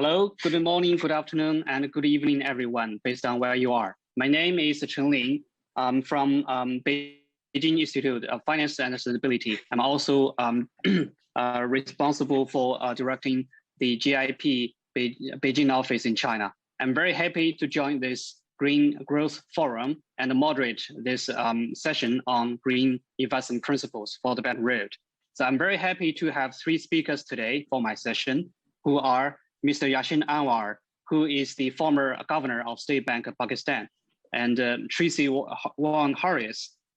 Hello, good morning, good afternoon, and good evening, everyone, based on where you are. My name is Cheng from Beijing Institute of Finance and Sustainability. I'm also responsible for directing the GIP Beijing office in China. I'm very happy to join this Green Growth Forum and moderate this session on green investment principles for the Belt and Road. So I'm very happy to have three speakers today for my session, who are Mr. Yaseen Anwar, who is the former governor of State Bank of Pakistan, and Tracy Wong,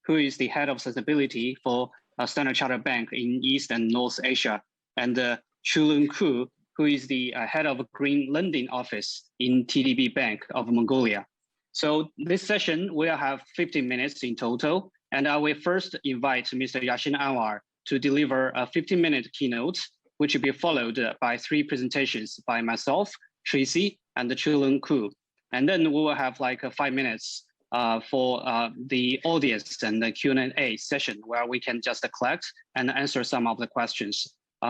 who is the head of sustainability for Standard Chartered Bank in East and North Asia, and Chuluunkhuu, who is the head of Green Lending Office in TDB Bank of Mongolia. So this session will have 15 minutes in total, and I will first invite Mr. Yaseen Anwar to deliver a 15-minute keynote, which will be followed by three presentations by myself, Tracy, and Chuluunkhuu. And then we will have like 5 minutes for the audience and the Q&A session, where we can just collect and answer some of the questions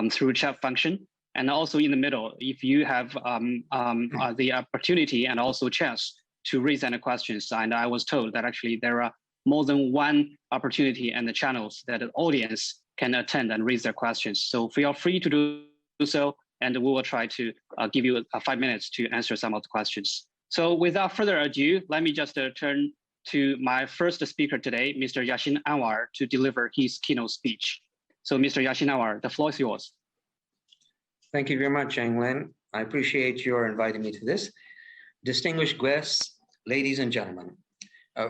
through chat function. And also in the middle, if you have the opportunity and also chance to raise any questions, and I was told that actually there are more than one opportunity and the channels that the audience can attend and raise their questions. So feel free to do so, and we will try to give you 5 minutes to answer some of the questions. So without further ado, let me just turn to my first speaker today, Mr. Yaseen Anwar, to deliver his keynote speech. So Mr. Yaseen Anwar, the floor is yours. Thank you very much, Cheng. I appreciate your inviting me to this. Distinguished guests, ladies and gentlemen.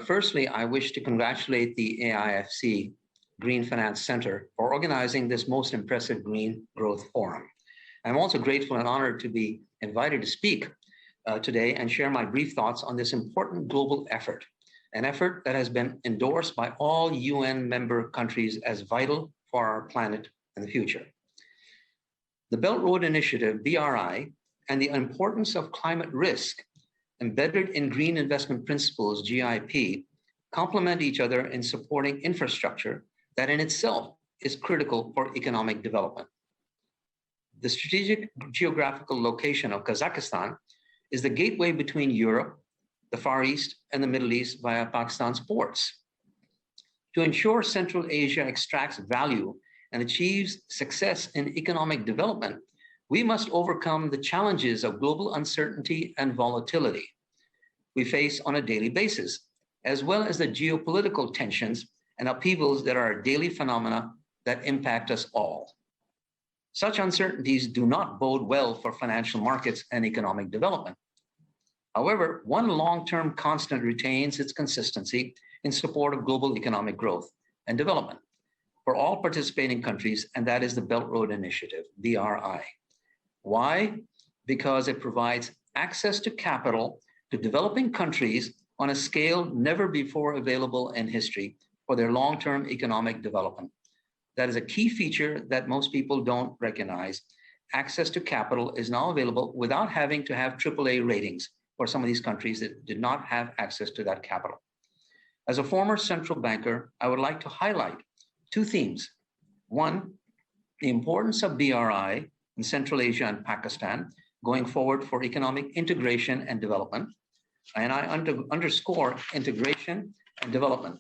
Firstly, I wish to congratulate the AIFC Green Finance Center for organizing this most impressive Green Growth Forum. I'm also grateful and honored to be invited to speak today and share my brief thoughts on this important global effort, an effort that has been endorsed by all UN member countries as vital for our planet and the future. The Belt Road Initiative, BRI, and the importance of climate risk embedded in Green Investment Principles, GIP, complement each other in supporting infrastructure that in itself is critical for economic development. The strategic geographical location of Kazakhstan is the gateway between Europe, the Far East, and the Middle East via Pakistan's ports. To ensure Central Asia extracts value and achieves success in economic development, we must overcome the challenges of global uncertainty and volatility we face on a daily basis, as well as the geopolitical tensions and upheavals that are daily phenomena that impact us all. Such uncertainties do not bode well for financial markets and economic development. However, one long-term constant retains its consistency in support of global economic growth and development for all participating countries, and that is the Belt Road Initiative, BRI. Why? Because it provides access to capital to developing countries on a scale never before available in history for their long-term economic development. That is a key feature that most people don't recognize. Access to capital is now available without having to have AAA ratings for some of these countries that did not have access to that capital. As a former central banker, I would like to highlight two themes. One, the importance of BRI in Central Asia and Pakistan going forward for economic integration and development. And I underscore integration and development.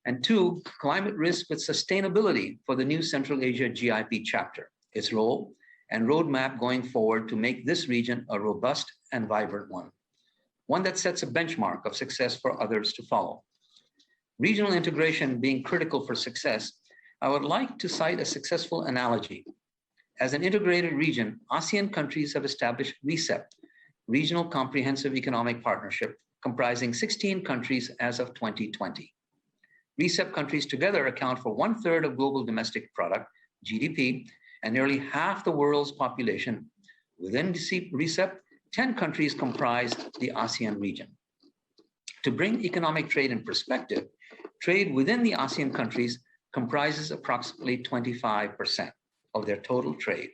And two, climate risk with sustainability for the new Central Asia GIP chapter, its role and roadmap going forward to make this region a robust and vibrant one that sets a benchmark of success for others to follow. Regional integration being critical for success, I would like to cite a successful analogy. As an integrated region, ASEAN countries have established RCEP, Regional Comprehensive Economic Partnership, comprising 16 countries as of 2020. RCEP countries together account for 1/3 of global domestic product, GDP, and nearly half the world's population. Within RCEP, 10 countries comprise the ASEAN region. To bring economic trade in perspective, trade within the ASEAN countries comprises approximately 25% of their total trade.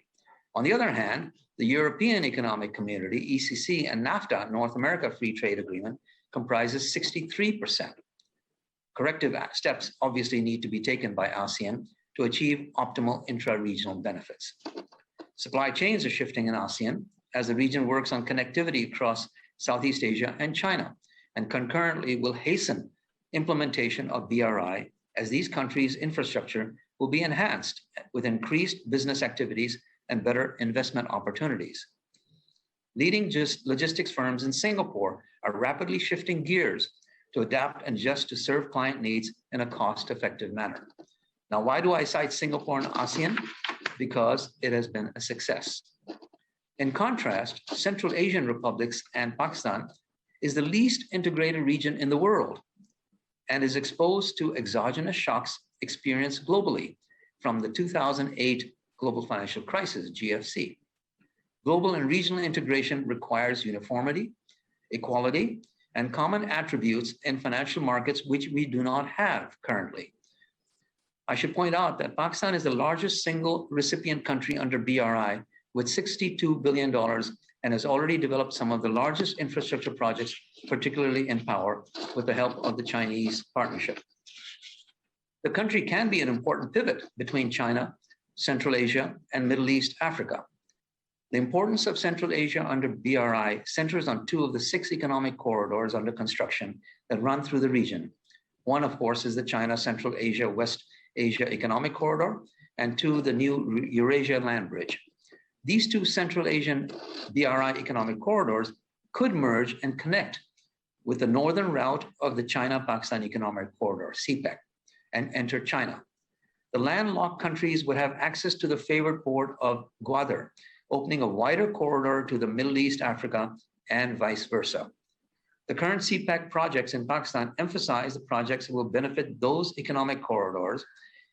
On the other hand, the European Economic Community, ECC, and NAFTA, North America Free Trade Agreement, comprises 63%. Corrective steps obviously need to be taken by ASEAN to achieve optimal intra-regional benefits. Supply chains are shifting in ASEAN. as the region works on connectivity across Southeast Asia and China, and concurrently will hasten implementation of BRI as these countries' infrastructure will be enhanced with increased business activities and better investment opportunities. Leading logistics firms in Singapore are rapidly shifting gears to adapt and adjust to serve client needs in a cost-effective manner. Now, why do I cite Singapore and ASEAN? Because it has been a success. In contrast, Central Asian republics and Pakistan is the least integrated region in the world and is exposed to exogenous shocks experienced globally from the 2008 global financial crisis, GFC. Global and regional integration requires uniformity, equality, and common attributes in financial markets, which we do not have currently. I should point out that Pakistan is the largest single recipient country under BRI with $62 billion and has already developed some of the largest infrastructure projects, particularly in power, with the help of the Chinese partnership. The country can be an important pivot between China, Central Asia, and Middle East Africa. The importance of Central Asia under BRI centers on two of the 6 economic corridors under construction that run through the region. One, of course, is the China-Central Asia-West Asia Economic Corridor, and 2, the new Eurasia Land Bridge. These 2 Central Asian BRI economic corridors could merge and connect with the northern route of the China-Pakistan Economic Corridor, CPEC, and enter China. The landlocked countries would have access to the favored port of Gwadar, opening a wider corridor to the Middle East, Africa, and vice versa. The current CPEC projects in Pakistan emphasize the projects that will benefit those economic corridors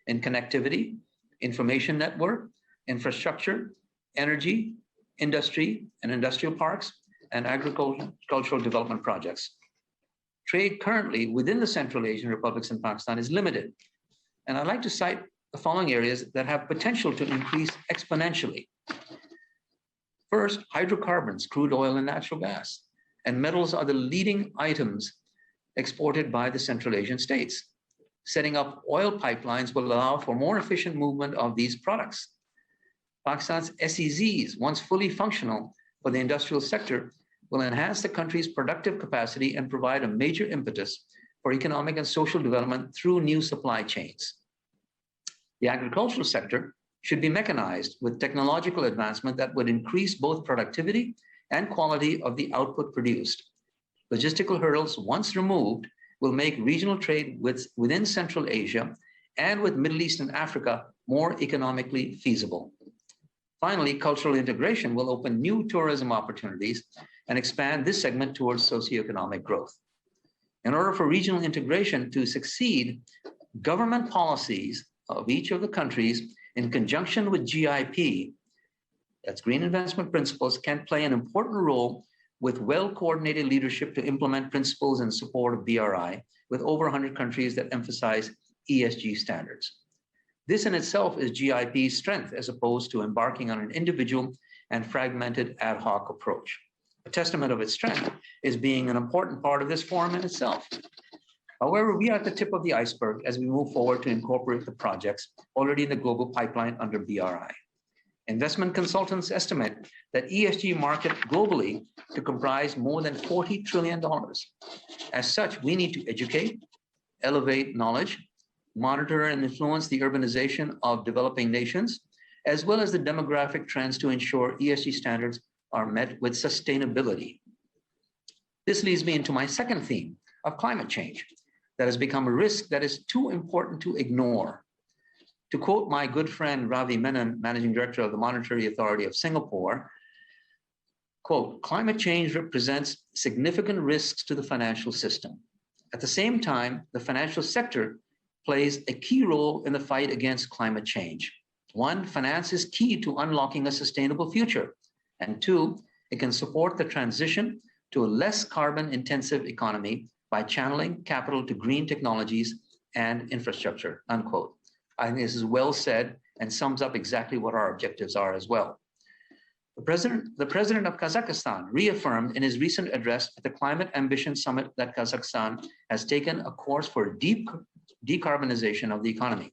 in connectivity, information network, infrastructure, energy, industry and industrial parks, and agricultural development projects. Trade currently within the Central Asian republics and Pakistan is limited. And I'd like to cite the following areas that have potential to increase exponentially. First, hydrocarbons, crude oil and natural gas, and metals are the leading items exported by the Central Asian states. Setting up oil pipelines will allow for more efficient movement of these products. Pakistan's SEZs, once fully functional for the industrial sector, will enhance the country's productive capacity and provide a major impetus for economic and social development through new supply chains. The agricultural sector should be mechanized with technological advancement that would increase both productivity and quality of the output produced. Logistical hurdles, once removed, will make regional trade within Central Asia and with Middle East and Africa more economically feasible. Finally, cultural integration will open new tourism opportunities and expand this segment towards socioeconomic growth. In order for regional integration to succeed, government policies of each of the countries in conjunction with GIP, that's Green Investment Principles, can play an important role with well-coordinated leadership to implement principles in support of BRI with over 100 countries that emphasize ESG standards. This in itself is GIP's strength as opposed to embarking on an individual and fragmented ad hoc approach. A testament of its strength is being an important part of this forum in itself. However, we are at the tip of the iceberg as we move forward to incorporate the projects already in the global pipeline under BRI. Investment consultants estimate that ESG market globally to comprise more than $40 trillion. As such, we need to educate, elevate knowledge, monitor and influence the urbanization of developing nations, as well as the demographic trends to ensure ESG standards are met with sustainability. This leads me into my second theme of climate change that has become a risk that is too important to ignore. To quote my good friend Ravi Menon, Managing Director of the Monetary Authority of Singapore, quote, climate change represents significant risks to the financial system. At the same time, the financial sector plays a key role in the fight against climate change. One, finance is key to unlocking a sustainable future. And 2, it can support the transition to a less carbon-intensive economy by channeling capital to green technologies and infrastructure, unquote. I think this is well said and sums up exactly what our objectives are as well. The president of Kazakhstan reaffirmed in his recent address at the Climate Ambition Summit that Kazakhstan has taken a course for deep decarbonization of the economy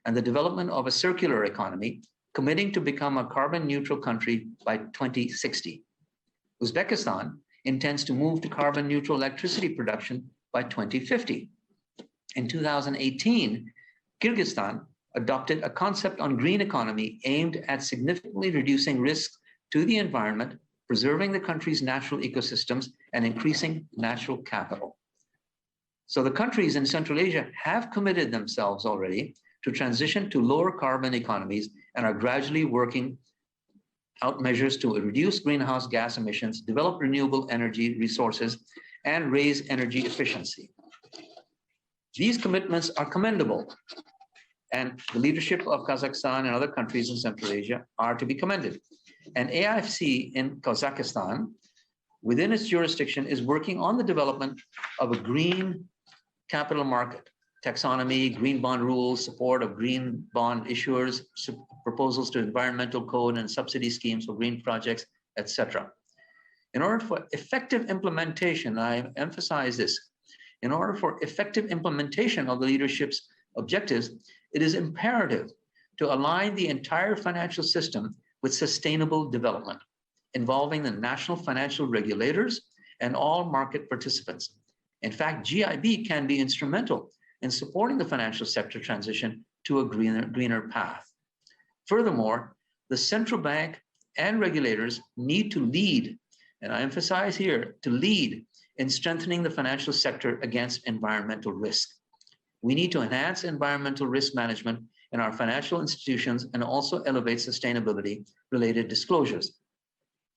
and the development of a circular economy committing to become a carbon neutral country by 2060. Uzbekistan intends to move to carbon neutral electricity production by 2050. In 2018, Kyrgyzstan adopted a concept on green economy aimed at significantly reducing risks to the environment, preserving the country's natural ecosystems, and increasing natural capital. So the countries in Central Asia have committed themselves already to transition to lower carbon economies and are gradually working out measures to reduce greenhouse gas emissions, develop renewable energy resources, and raise energy efficiency. These commitments are commendable, and the leadership of Kazakhstan and other countries in Central Asia are to be commended. And AIFC in Kazakhstan, within its jurisdiction, is working on the development of a green capital market, taxonomy, green bond rules, support of green bond issuers, proposals to environmental code and subsidy schemes for green projects, etc. In order for effective implementation, I emphasize this, in order for effective implementation of the leadership's objectives, it is imperative to align the entire financial system with sustainable development, involving the national financial regulators and all market participants. In fact, GIB can be instrumental in supporting the financial sector transition to a greener path. Furthermore, the central bank and regulators need to lead, and I emphasize here, to lead in strengthening the financial sector against environmental risk. We need to enhance environmental risk management in our financial institutions and also elevate sustainability-related disclosures.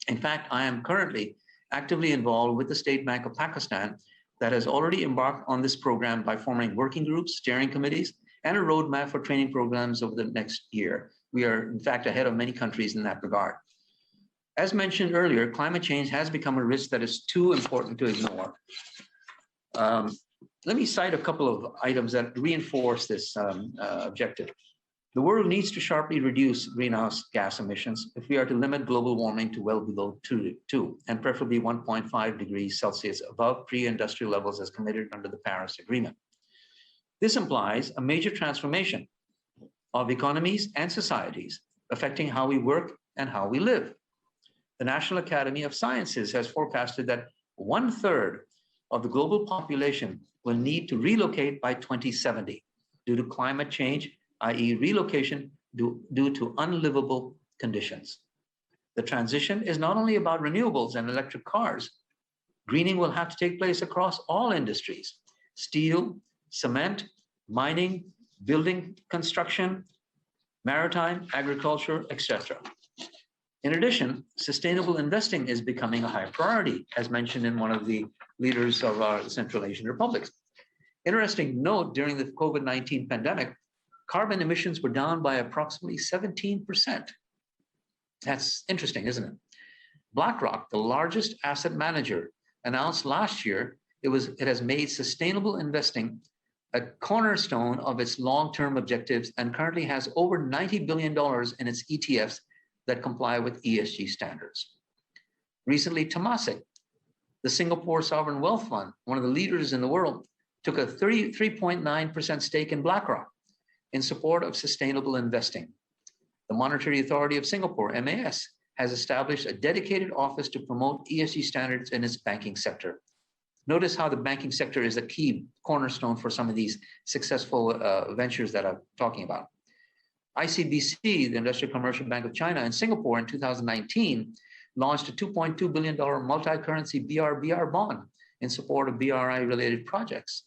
In fact, I am currently actively involved with the State Bank of Pakistan that has already embarked on this program by forming working groups, steering committees, and a roadmap for training programs over the next year. We are, in fact, ahead of many countries in that regard. As mentioned earlier, climate change has become a risk that is too important to ignore. Let me cite a couple of items that reinforce this objective. The world needs to sharply reduce greenhouse gas emissions if we are to limit global warming to well below 2 and preferably 1.5 degrees Celsius above pre-industrial levels as committed under the Paris Agreement. This implies a major transformation of economies and societies, affecting how we work and how we live. The National Academy of Sciences has forecasted that 1/3 of the global population will need to relocate by 2070 due to climate change, i.e. relocation due to unlivable conditions. The transition is not only about renewables and electric cars. Greening will have to take place across all industries: steel, cement, mining, building construction, maritime, agriculture, etc. In addition, sustainable investing is becoming a high priority, as mentioned in one of the leaders of our Central Asian republics. Interesting note, during the COVID-19 pandemic, carbon emissions were down by approximately 17%. That's interesting, isn't it? BlackRock, the largest asset manager, announced last year it has made sustainable investing a cornerstone of its long-term objectives and currently has over $90 billion in its ETFs that comply with ESG standards. Recently, Temasek, the Singapore Sovereign Wealth Fund, one of the leaders in the world, took a 33.9% stake in BlackRock in support of sustainable investing. The Monetary Authority of Singapore, MAS, has established a dedicated office to promote ESG standards in its banking sector. Notice how the banking sector is a key cornerstone for some of these successful ventures that I'm talking about. ICBC, the Industrial Commercial Bank of China in Singapore in 2019, launched a $2.2 billion multi-currency BRBR bond in support of BRI-related projects.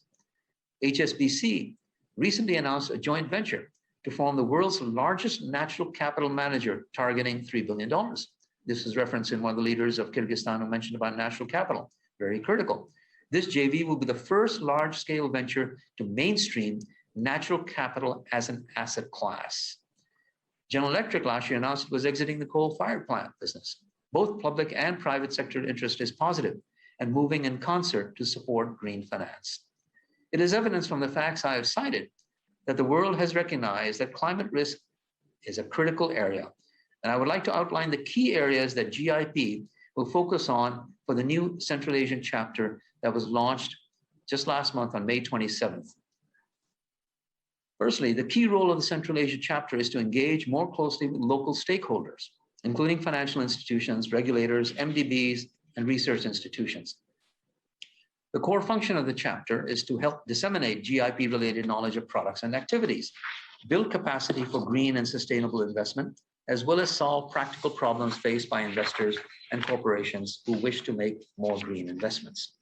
HSBC recently announced a joint venture to form the world's largest natural capital manager, targeting $3 billion. This is referenced in one of the leaders of Kyrgyzstan who mentioned about natural capital, very critical. This JV will be the first large-scale venture to mainstream natural capital as an asset class. General Electric last year announced it was exiting the coal-fired plant business. Both public and private sector interest is positive and moving in concert to support green finance. It is evidence from the facts I have cited that the world has recognized that climate risk is a critical area. And I would like to outline the key areas that GIP will focus on for the new Central Asian chapter that was launched just last month on May 27th. Firstly, the key role of the Central Asia chapter is to engage more closely with local stakeholders, including financial institutions, regulators, MDBs, and research institutions. The core function of the chapter is to help disseminate GIP-related knowledge of products and activities, build capacity for green and sustainable investment, as well as solve practical problems faced by investors and corporations who wish to make more green investments.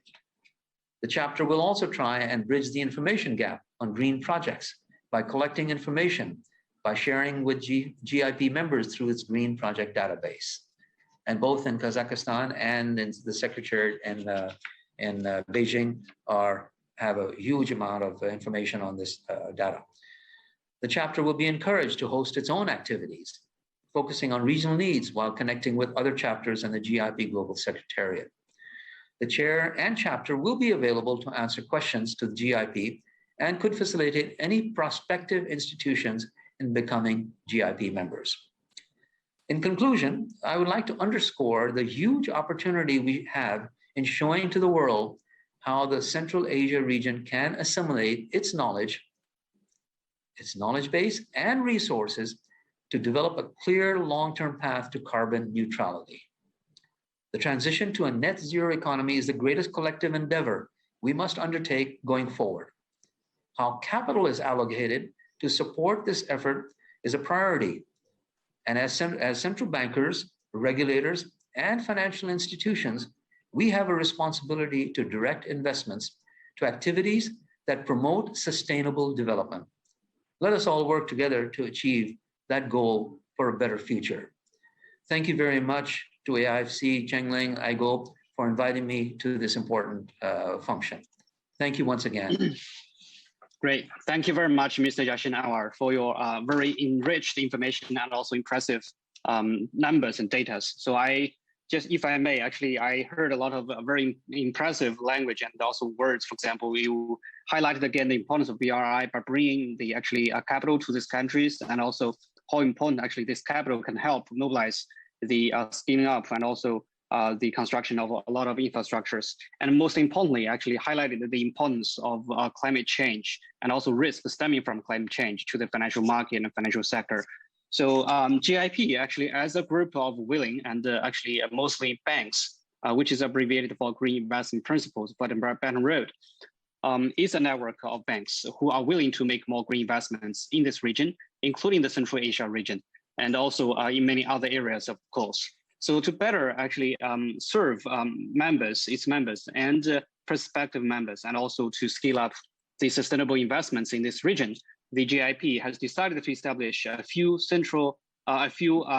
The chapter will also try and bridge the information gap on green projects by collecting information, by sharing with GIP members through its green project database. And both in Kazakhstan and in the Secretariat in Beijing have a huge amount of information on this data. The chapter will be encouraged to host its own activities, focusing on regional needs while connecting with other chapters in the GIP Global Secretariat. The chair and chapter will be available to answer questions to the GIP and could facilitate any prospective institutions in becoming GIP members. In conclusion, I would like to underscore the huge opportunity we have in showing to the world how the Central Asia region can assimilate its knowledge base and resources to develop a clear long-term path to carbon neutrality. The transition to a net zero economy is the greatest collective endeavor we must undertake going forward. How capital is allocated to support this effort is a priority. And as central bankers, regulators, and financial institutions, we have a responsibility to direct investments to activities that promote sustainable development. Let us all work together to achieve that goal for a better future. Thank you very much to AIFC, Cheng, Aigo, for inviting me to this important function. Thank you once again. Great. Thank you very much, Mr. Yaseen Anwar, for your very enriched information and also impressive numbers and data. So if I may, actually, I heard a lot of very impressive language and also words. For example, you highlighted again the importance of BRI by bringing the capital to these countries, and also how important actually this capital can help mobilize the scaling up and also the construction of a lot of infrastructures. And most importantly, actually highlighted the importance of climate change and also risks stemming from climate change to the financial market and financial sector. So GIP actually, as a group of willing and actually mostly banks, which is abbreviated for Green Investment Principles, but in Belt and Road, is a network of banks who are willing to make more green investments in this region, including the Central Asia region, and also in many other areas, of course. So to better actually serve its members and prospective members, and also to scale up the sustainable investments in this region, the GIP has decided to establish a few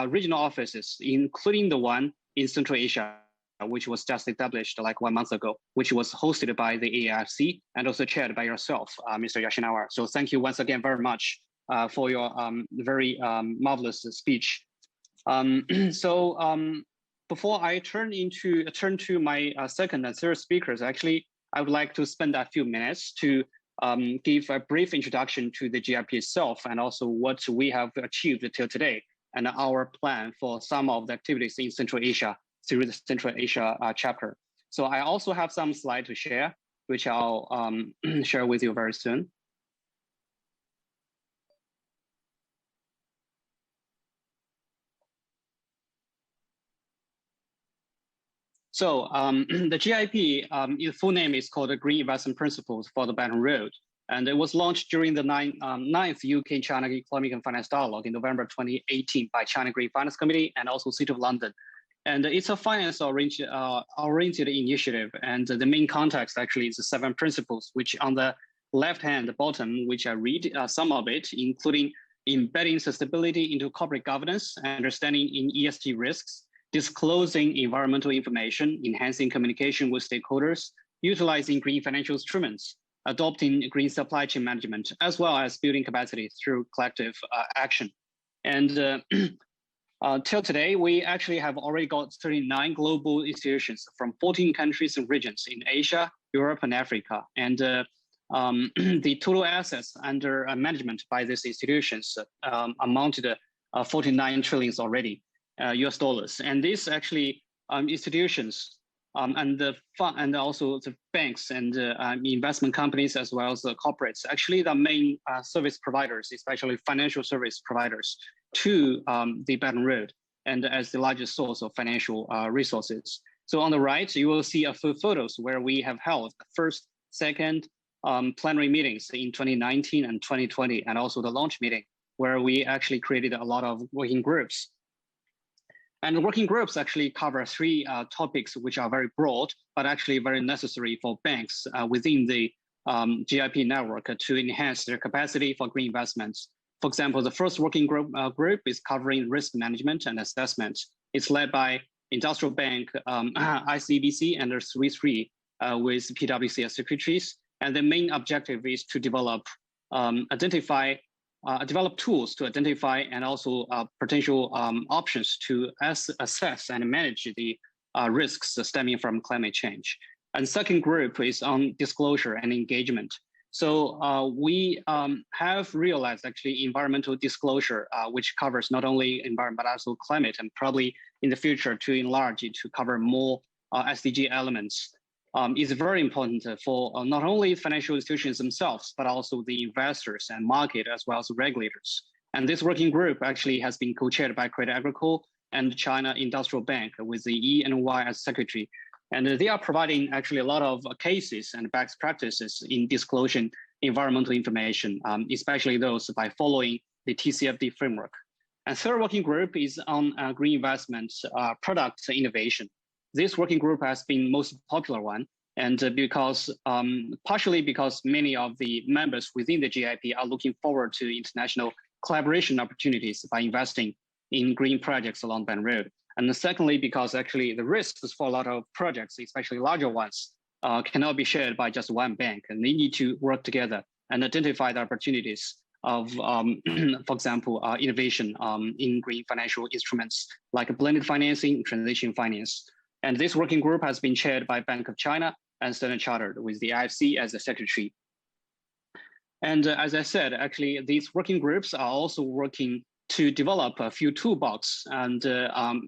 regional offices, including the one in Central Asia, which was just established like 1 month ago, which was hosted by the AIFC and also chaired by yourself, Mr. Yaseen Anwar. So thank you once again very much for your very marvelous speech. Before I turn to my second and third speakers, actually, I would like to spend a few minutes to give a brief introduction to the GIP itself and also what we have achieved till today and our plan for some of the activities in Central Asia through the Central Asia chapter. So I also have some slides to share, which I'll share with you very soon. So the GIP, its full name is called the Green Investment Principles for the Belt and Road. And it was launched during the 9th UK-China Economic and Finance Dialogue in November 2018 by China Green Finance Committee and also City of London. And it's a finance-oriented initiative. And the main context actually is the 7 principles, which on the left-hand bottom, which I read some of it, including embedding sustainability into corporate governance, understanding in ESG risks, disclosing environmental information, enhancing communication with stakeholders, utilizing green financial instruments, adopting green supply chain management, as well as building capacity through collective action. And till today, we actually have already got 39 global institutions from 14 countries and regions in Asia, Europe, and Africa. And the total assets under management by these institutions amounted to 49 trillion already. US dollars. And these actually institutions and the fund, and also the banks and investment companies as well as the corporates. Actually, the main service providers, especially financial service providers, to the Belt and Road, and as the largest source of financial resources. So on the right, you will see a few photos where we have held the first, second plenary meetings in 2019 and 2020, and also the launch meeting, where we actually created a lot of working groups. And the working groups actually cover three topics which are very broad, but actually very necessary for banks within the GIP network to enhance their capacity for green investments. For example, the first working group is covering risk management and assessment. It's led by Industrial Bank, ICBC, and there's 3 with PwC as secretaries. And the main objective is to develop develop tools to identify and also potential options to assess and manage the risks stemming from climate change. And second group is on disclosure and engagement. So we have realized actually environmental disclosure, which covers not only environment, but also climate, and probably in the future to enlarge it to cover more SDG elements, is very important for not only financial institutions themselves, but also the investors and market as well as regulators. And this working group actually has been co-chaired by Crédit Agricole and China Industrial Bank with the ENY as secretary. And they are providing actually a lot of cases and best practices in disclosing environmental information, especially those by following the TCFD framework. And third working group is on green investment product innovation. This working group has been most popular one, and because partially because many of the members within the GIP are looking forward to international collaboration opportunities by investing in green projects along Belt and Road. And secondly, because actually the risks for a lot of projects, especially larger ones, cannot be shared by just one bank, and they need to work together and identify the opportunities of, for example, innovation in green financial instruments like blended financing, transition finance. And this working group has been chaired by Bank of China and Standard Chartered with the AIFC as the secretary. And as I said, actually, these working groups are also working to develop a few toolbox and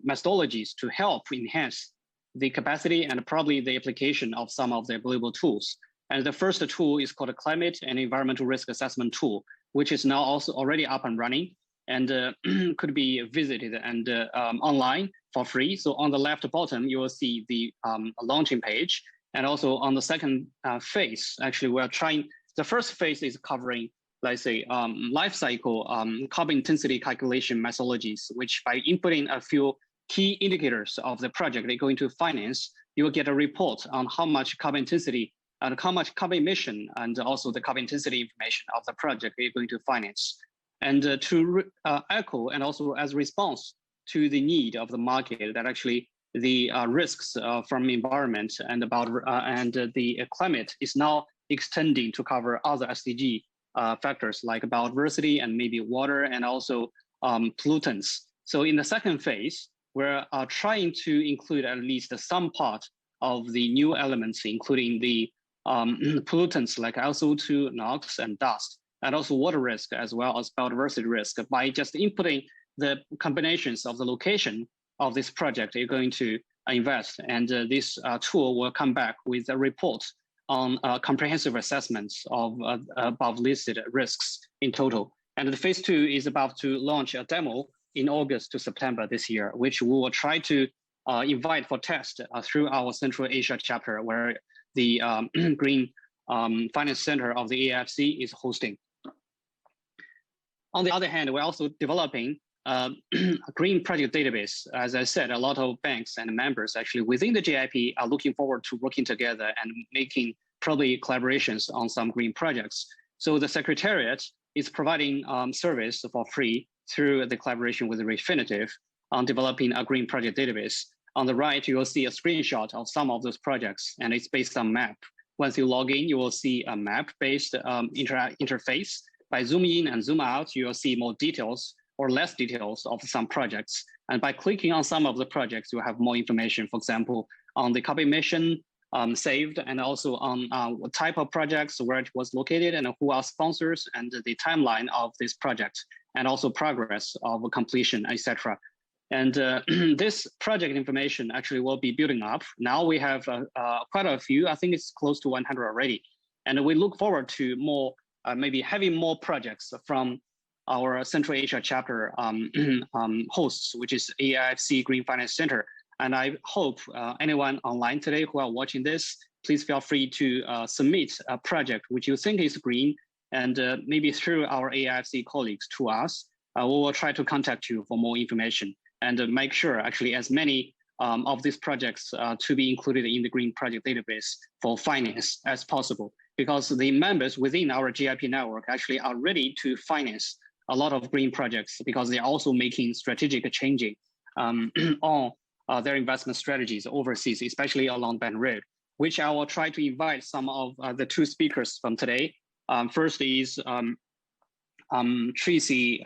methodologies to help enhance the capacity and probably the application of some of the available tools. And the first tool is called a Climate and Environmental Risk Assessment Tool, which is now also already up and running and could be visited and online for free. So on the left bottom, you will see the launching page. And also on the second phase, actually, we're trying, the first phase is covering, let's say, life cycle carbon intensity calculation methodologies, which by inputting a few key indicators of the project they're going to finance, you will get a report on how much carbon intensity and how much carbon emission and also the carbon intensity information of the project you're going to finance. And to echo and also as a response to the need of the market that actually the risks from environment and about the climate is now extending to cover other SDG factors like biodiversity and maybe water and also pollutants. So in the second phase, we're trying to include at least some part of the new elements, including the pollutants like SO2, NOx, and dust, and also water risk as well as biodiversity risk by just inputting the combinations of the location of this project you're going to invest. And this tool will come back with a report on comprehensive assessments of above listed risks in total. And the phase 2 is about to launch a demo in August to September this year, which we will try to invite for test through our Central Asia chapter, where the Green Finance Center of the AIFC is hosting. On the other hand, we're also developing a green project database. As I said, a lot of banks and members actually within the GIP are looking forward to working together and making probably collaborations on some green projects. So the Secretariat is providing service for free through the collaboration with Refinitiv on developing a green project database. On the right, you will see a screenshot of some of those projects, and it's based on map. Once you log in, you will see a map-based interface. By zooming in and zoom out, you will see more details or less details of some projects. And by clicking on some of the projects, you have more information, for example, on the carbon emission saved, and also on what type of projects, where it was located, and who are sponsors, and the timeline of this project, and also progress of completion, etc. And this project information actually will be building up. Now we have quite a few, I think it's close to 100 already. And we look forward to more, maybe having more projects from our Central Asia chapter hosts, which is AIFC Green Finance Center. And I hope anyone online today who are watching this, please feel free to submit a project which you think is green, and maybe through our AIFC colleagues to us. We will try to contact you for more information and make sure actually as many of these projects to be included in the Green Project Database for finance as possible, because the members within our GIP network actually are ready to finance a lot of green projects, because they're also making strategic changing on their investment strategies overseas, especially along Belt and Road, which I will try to invite some of the two speakers from today. First is Tracy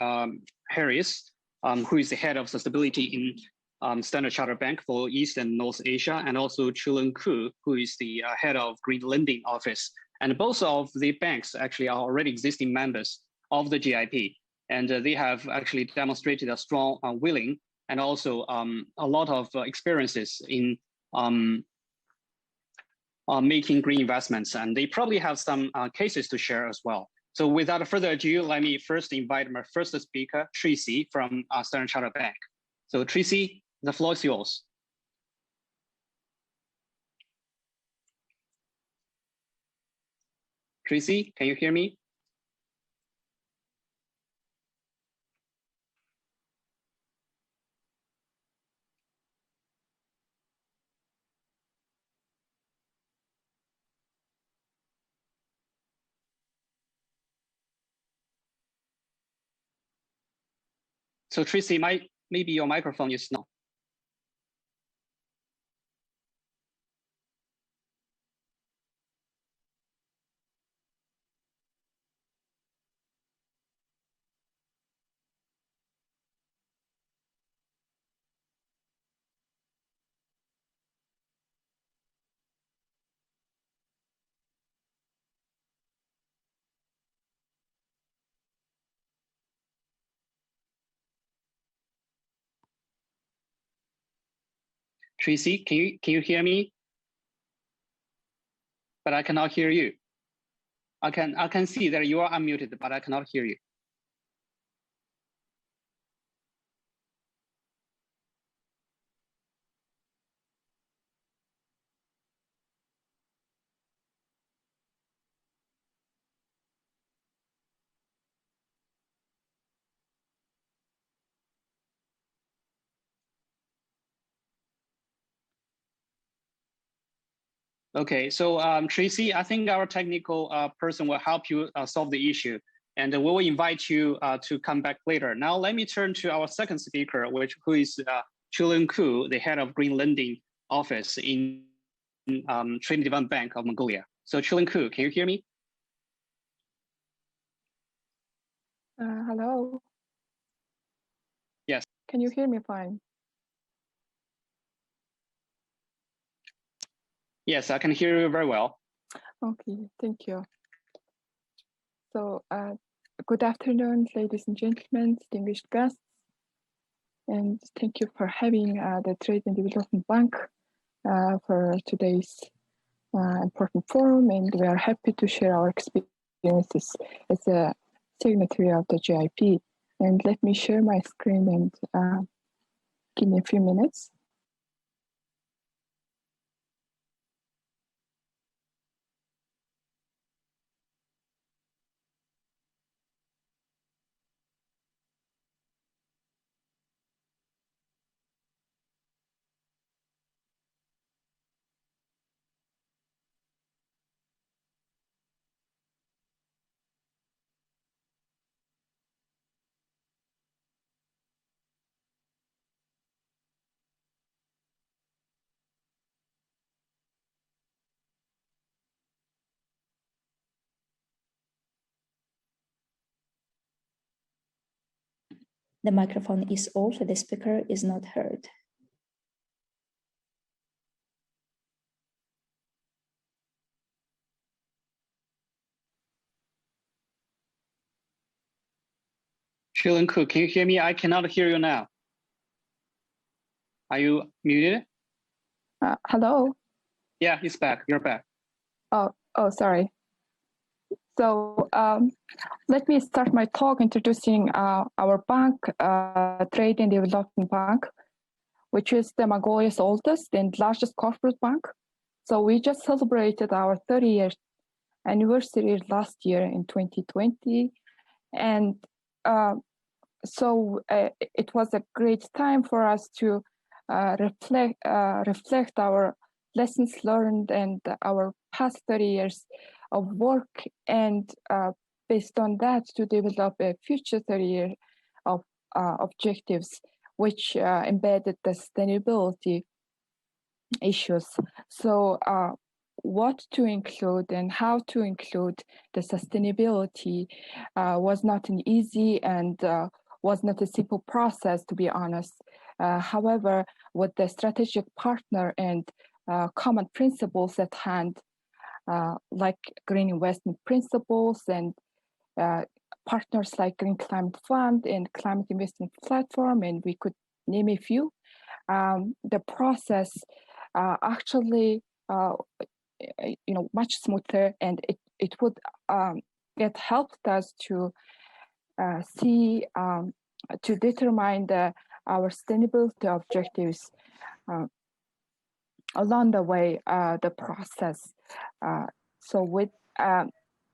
Harris, who is the head of sustainability in Standard Chartered Bank for East and North Asia, and also Chuluunkhuu, who is the head of Green Lending Office. And both of the banks actually are already existing members of the GIP. And they have actually demonstrated a strong willing and also a lot of experiences in making green investments. And they probably have some cases to share as well. So without further ado, let me first invite my first speaker, Tracy from Standard Chartered Bank. So Tracy, the floor is yours. Tracy, can you hear me? So Tracy, maybe your microphone is not. Tracy, can you hear me? But I cannot hear you. I can see that you are unmuted, but I cannot hear you. Okay, so Tracy, I think our technical person will help you solve the issue, and we will invite you to come back later. Now, let me turn to our second speaker, who is Chuluunkhuu, the head of Green Lending Office in Trade Development Bank of Mongolia. So Chuluunkhuu, can you hear me? Hello. Yes. Can you hear me fine? Yes, I can hear you very well. Okay, thank you. So, good afternoon, ladies and gentlemen, distinguished guests, and thank you for having the Trade and Development Bank for today's important forum, and we are happy to share our experiences as a signatory of the GIP. And let me share my screen and give me a few minutes. The microphone is off, the speaker is not heard. Chuluunkhuu, can you hear me? I cannot hear you now. Are you muted? Hello? Yeah, he's back. You're back. Oh, sorry. So let me start my talk introducing our bank, Trade and Development Bank, which is the Mongolia's oldest and largest corporate bank. So we just celebrated our 30th anniversary last year in 2020. And so it was a great time for us to reflect our lessons learned and our past 30 years of work, and based on that to develop a future 30 year of objectives, which embedded the sustainability issues. So what to include and how to include the sustainability was not an easy and was not a simple process, to be honest. However, with the strategic partner and common principles at hand, like green investment principles and partners like Green Climate Fund and Climate Investment Platform, and we could name a few, the process actually much smoother, and it would it helped us to see to determine our sustainability objectives along the way, the process.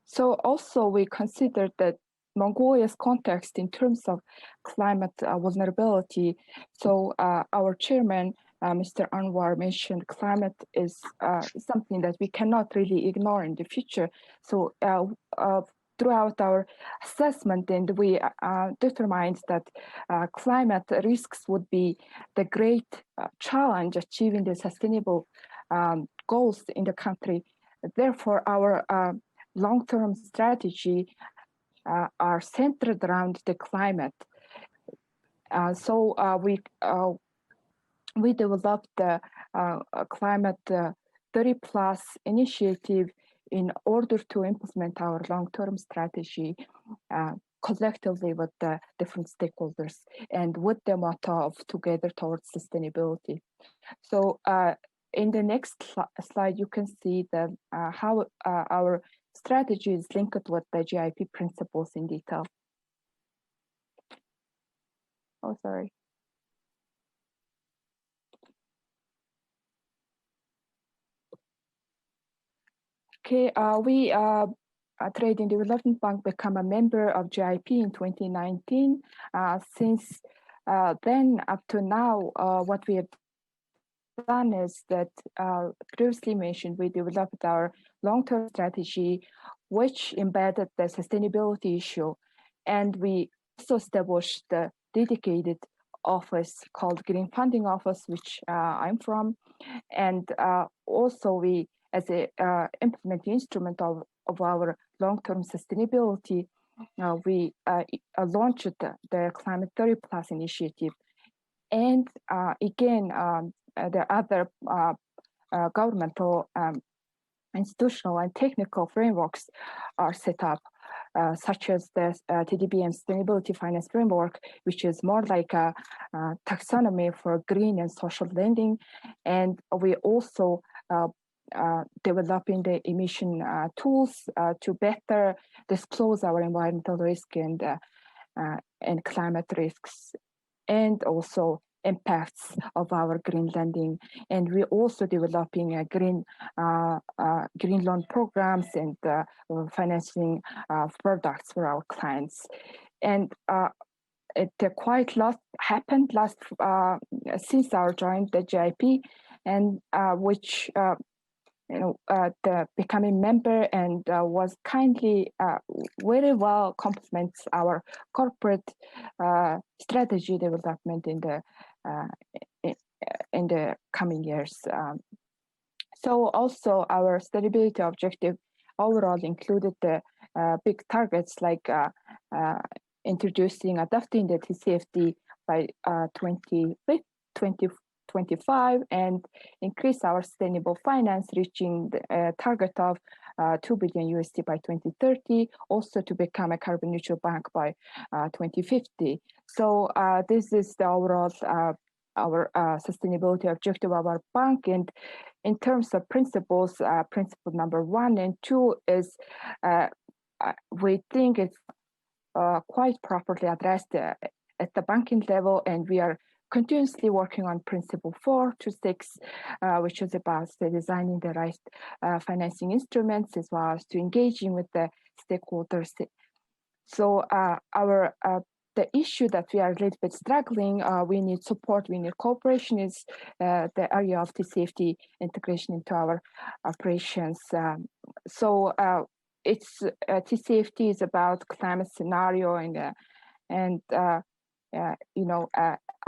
So also we considered that Mongolia's context in terms of climate vulnerability. So our chairman, Mr. Anwar, mentioned climate is something that we cannot really ignore in the future. So throughout our assessment, and we determined that climate risks would be the great challenge achieving the sustainable goals in the country. Therefore, our long-term strategy are centered around the climate. So we developed the climate 30+ initiative in order to implement our long-term strategy collectively with the different stakeholders and with the motto of together towards sustainability. So in the next slide, you can see the, how our strategy is linked with the GIP principles in detail. Oh, sorry. Okay, we Trade and Development Bank become a member of GIP in 2019. Since then up to now, what we have done is that previously mentioned, we developed our long-term strategy, which embedded the sustainability issue. And we also established the dedicated office called Green Funding Office, which I'm from. And also we, as a implementing instrument of our long-term sustainability, we launched the Climate 30+ initiative. And again, the other governmental, institutional and technical frameworks are set up, such as the TDBM Sustainability Finance Framework, which is more like a taxonomy for green and social lending. And we also developing the emission tools to better disclose our environmental risk and climate risks, and also impacts of our green lending. And we're also developing a green loan programs and financing products for our clients. And quite a lot happened since our joined the GIP, and which the becoming member and was kindly very well complements our corporate strategy development in the coming years. So also our sustainability objective overall included the big targets like adopting the TCFD by 2025 and increase our sustainable finance, reaching the target of $2 billion by 2030, also to become a carbon neutral bank by 2050. So this is the overall our sustainability objective of our bank. And in terms of principles, principle number 1 and 2 is we think it's quite properly addressed at the banking level, and we are continuously working on principle 4 to 6, which is about designing the right financing instruments as well as to engaging with the stakeholders. So the issue that we are a little bit struggling, we need support, we need cooperation, is the area of the safety integration into our operations. It's T-safety is about climate scenario and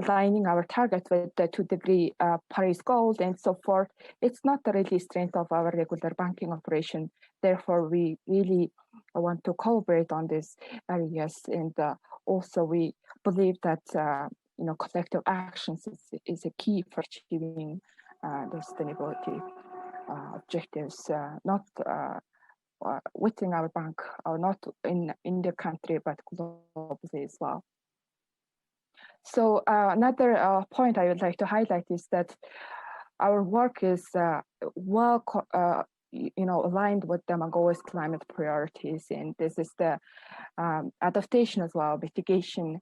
aligning our target with the 2-degree Paris goals and so forth. It's not the really strength of our regular banking operation. Therefore, we really want to collaborate on these areas. And also, we believe that collective actions is a key for achieving the sustainability objectives, not within our bank or not in the country, but globally as well. So another point I would like to highlight is that our work is aligned with the Mongolia's climate priorities, and this is the adaptation as well, mitigation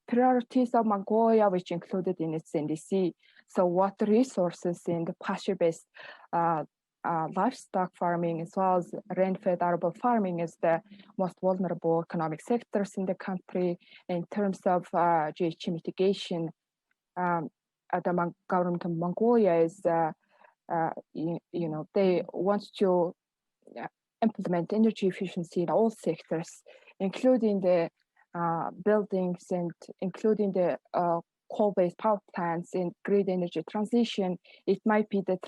priorities of Mongolia, which included in its NDC. So water resources in the pasture-based livestock farming, as well as rain-fed arable farming, is the most vulnerable economic sectors in the country. In terms of GHG mitigation, the government of Mongolia is, they want to implement energy efficiency in all sectors, including the buildings and including the coal-based power plants and grid energy transition. It might be the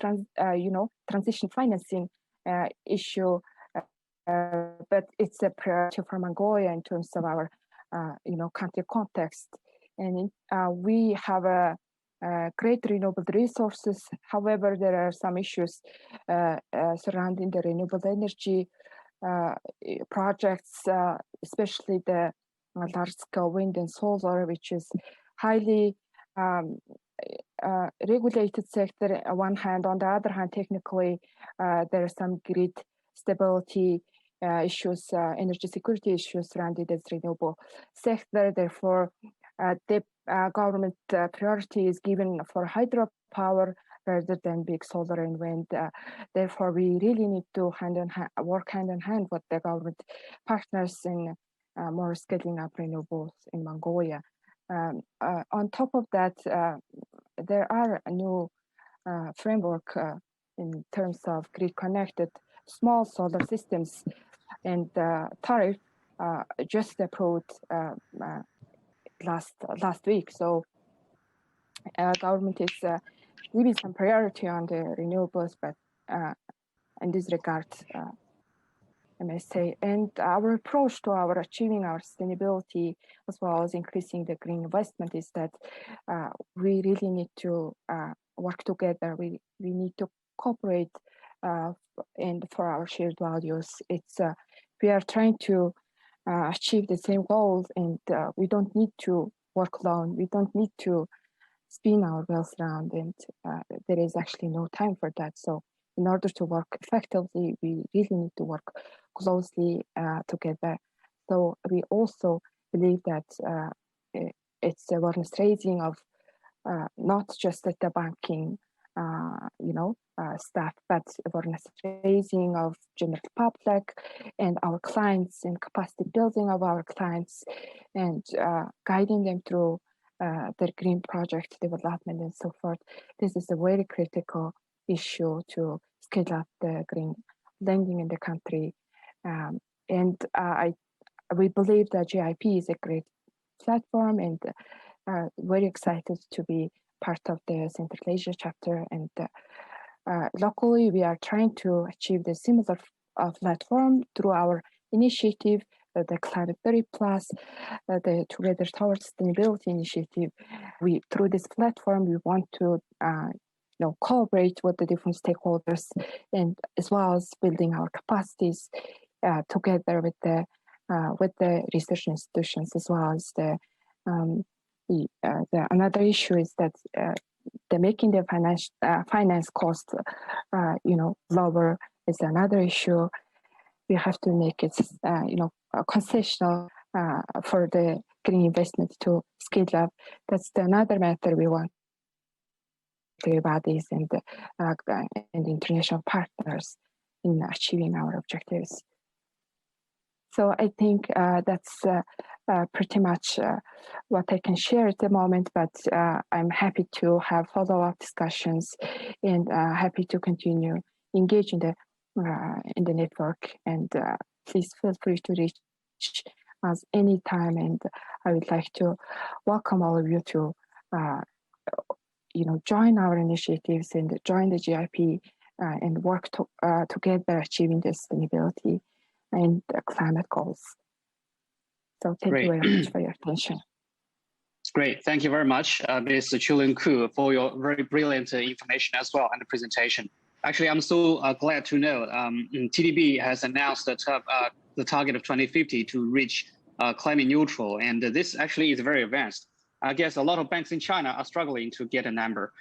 transition financing issue, but it's a priority for Mongolia in terms of our country context. And we have a great renewable resources. However, there are some issues surrounding the renewable energy projects, especially the large-scale wind and solar, which is highly regulated sector on one hand. On the other hand, technically, there are some grid stability issues, energy security issues surrounding this renewable sector. Therefore, the government priority is given for hydropower rather than big solar and wind. Therefore, we really need to work hand in hand with the government partners in more scaling up renewables in Mongolia. On top of that, there are a new framework in terms of grid-connected small solar systems, and tariff just approved last week. So government is giving some priority on the renewables, but in this regard, I may say, and our approach to our achieving our sustainability as well as increasing the green investment is that we really need to work together. We need to cooperate and for our shared values. It's we are trying to achieve the same goals, and we don't need to work alone. We don't need to spin our wheels around, and there is actually no time for that. So in order to work effectively, we really need to work closely together. So we also believe that it's awareness raising of not just at the banking, staff, but awareness raising of general public and our clients, and capacity building of our clients, and guiding them through their green project development and so forth. This is a very critical issue to scale up the green lending in the country. We believe that GIP is a great platform, and very excited to be part of the Central Asia chapter. And locally, we are trying to achieve the similar platform through our initiative, the Climate 30 Plus, the Together Towards Sustainability initiative. Through this platform, we want to collaborate with the different stakeholders, and as well as building our capacities together with the research institutions, as well as the another issue is that the making the finance cost, lower is another issue. We have to make it, concessional for the green investment to scale up. That's another matter we want bodies and international partners in achieving our objectives. So I think that's pretty much what I can share at the moment, but I'm happy to have follow-up discussions and happy to continue engaging in the network. And please feel free to reach us anytime. And I would like to welcome all of you to join our initiatives and join the GIP and work together achieving the sustainability and climate goals. So thank you very much for your attention. Great, thank you very much, Ms. Chuluunkhuu, for your very brilliant information as well and the presentation. Actually, I'm so glad to know TDB has announced the target of 2050 to reach climate neutral, and this actually is very advanced. I guess a lot of banks in China are struggling to get a number,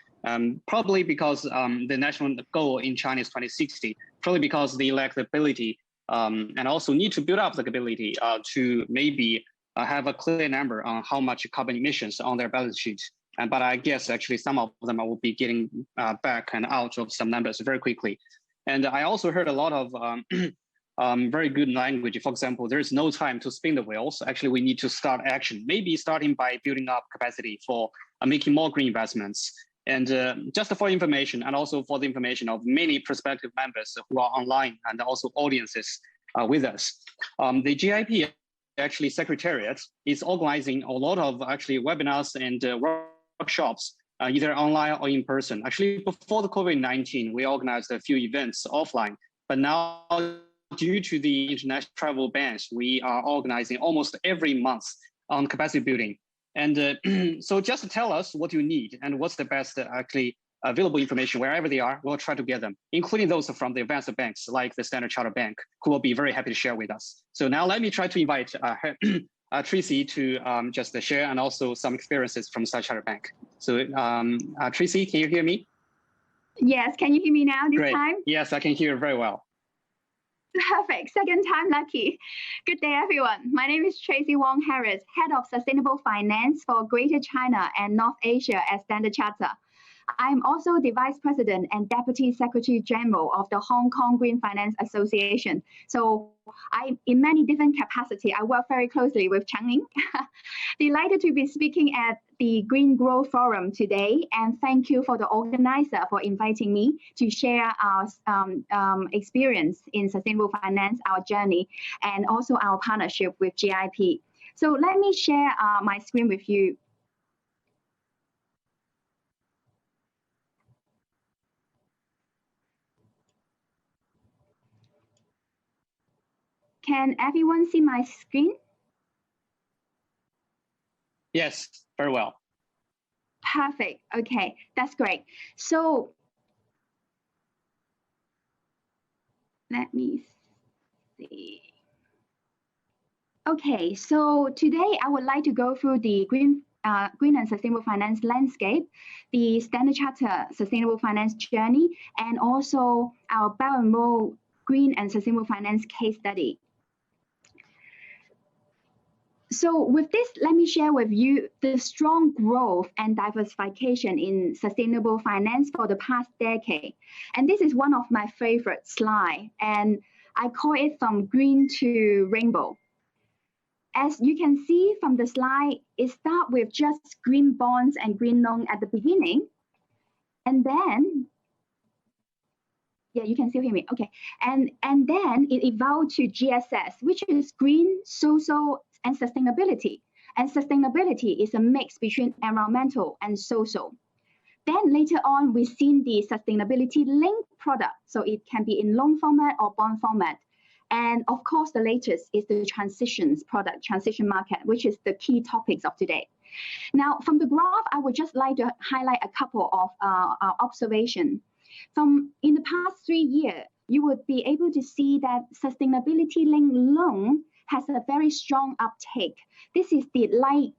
probably because the national goal in China is 2060, probably because they lack the ability and also need to build up the ability to maybe have a clear number on how much carbon emissions on their balance sheet. But I guess actually some of them will be getting back and out of some numbers very quickly. And I also heard a lot of very good language. For example, there's no time to spin the wheels. Actually, we need to start action, maybe starting by building up capacity for making more green investments. And just for information, and also for the information of many prospective members who are online and also audiences with us, the GIP actually Secretariat is organizing a lot of actually webinars and workshops, either online or in person. Actually, before the COVID-19, we organized a few events offline, but now due to the international travel bans, we are organizing almost every month on capacity building. And so just tell us what you need and what's the best actually available information wherever they are. We'll try to get them, including those from the advanced banks like the Standard Chartered Bank, who will be very happy to share with us. So now let me try to invite Tracy to just share and also some experiences from Standard Chartered Bank. So Tracy, can you hear me? Yes, can you hear me now this time? Yes, I can hear very well. Perfect, second time lucky. Good day, everyone. My name is Tracy Wong Harris, Head of Sustainable Finance for Greater China and North Asia at Standard Chartered. I'm also the Vice President and Deputy Secretary General of the Hong Kong Green Finance Association. So in many different capacities, I work very closely with Cheng. Delighted to be speaking at the Green Growth Forum today, and thank you for the organizer for inviting me to share our experience in sustainable finance, our journey, and also our partnership with GIP. So let me share my screen with you. Can everyone see my screen? Yes, very well. Perfect. Okay, that's great. So let me see. Okay, so today I would like to go through the green and sustainable finance landscape, the Standard Chartered sustainable finance journey, and also our Belt and Road green and sustainable finance case study. So with this, let me share with you the strong growth and diversification in sustainable finance for the past decade. And this is one of my favorite slides, and I call it from green to rainbow. As you can see from the slide, it starts with just green bonds and green loan at the beginning. And then, yeah, you can still hear me, okay. And then it evolved to GSS, which is green, social, and sustainability. And sustainability is a mix between environmental and social. Then later on, we've seen the sustainability linked product. So it can be in loan format or bond format. And of course, the latest is the transitions product, transition market, which is the key topics of today. Now, from the graph, I would just like to highlight a couple of our observations. From in the past 3 years, you would be able to see that sustainability linked loan has a very strong uptake. This is the light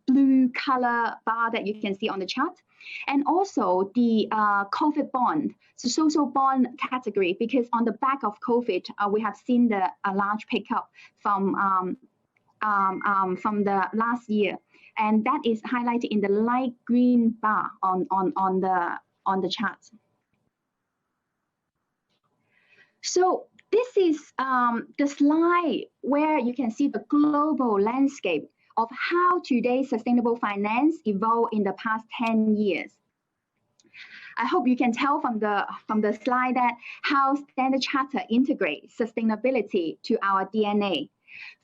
blue color bar that you can see on the chart. And also the COVID bond, so social bond category, because on the back of COVID, we have seen a large pickup from the last year. And that is highlighted in the light green bar on the chart. So this is the slide where you can see the global landscape of how today's sustainable finance evolved in the past 10 years. I hope you can tell from the slide that how Standard Chartered integrates sustainability to our DNA.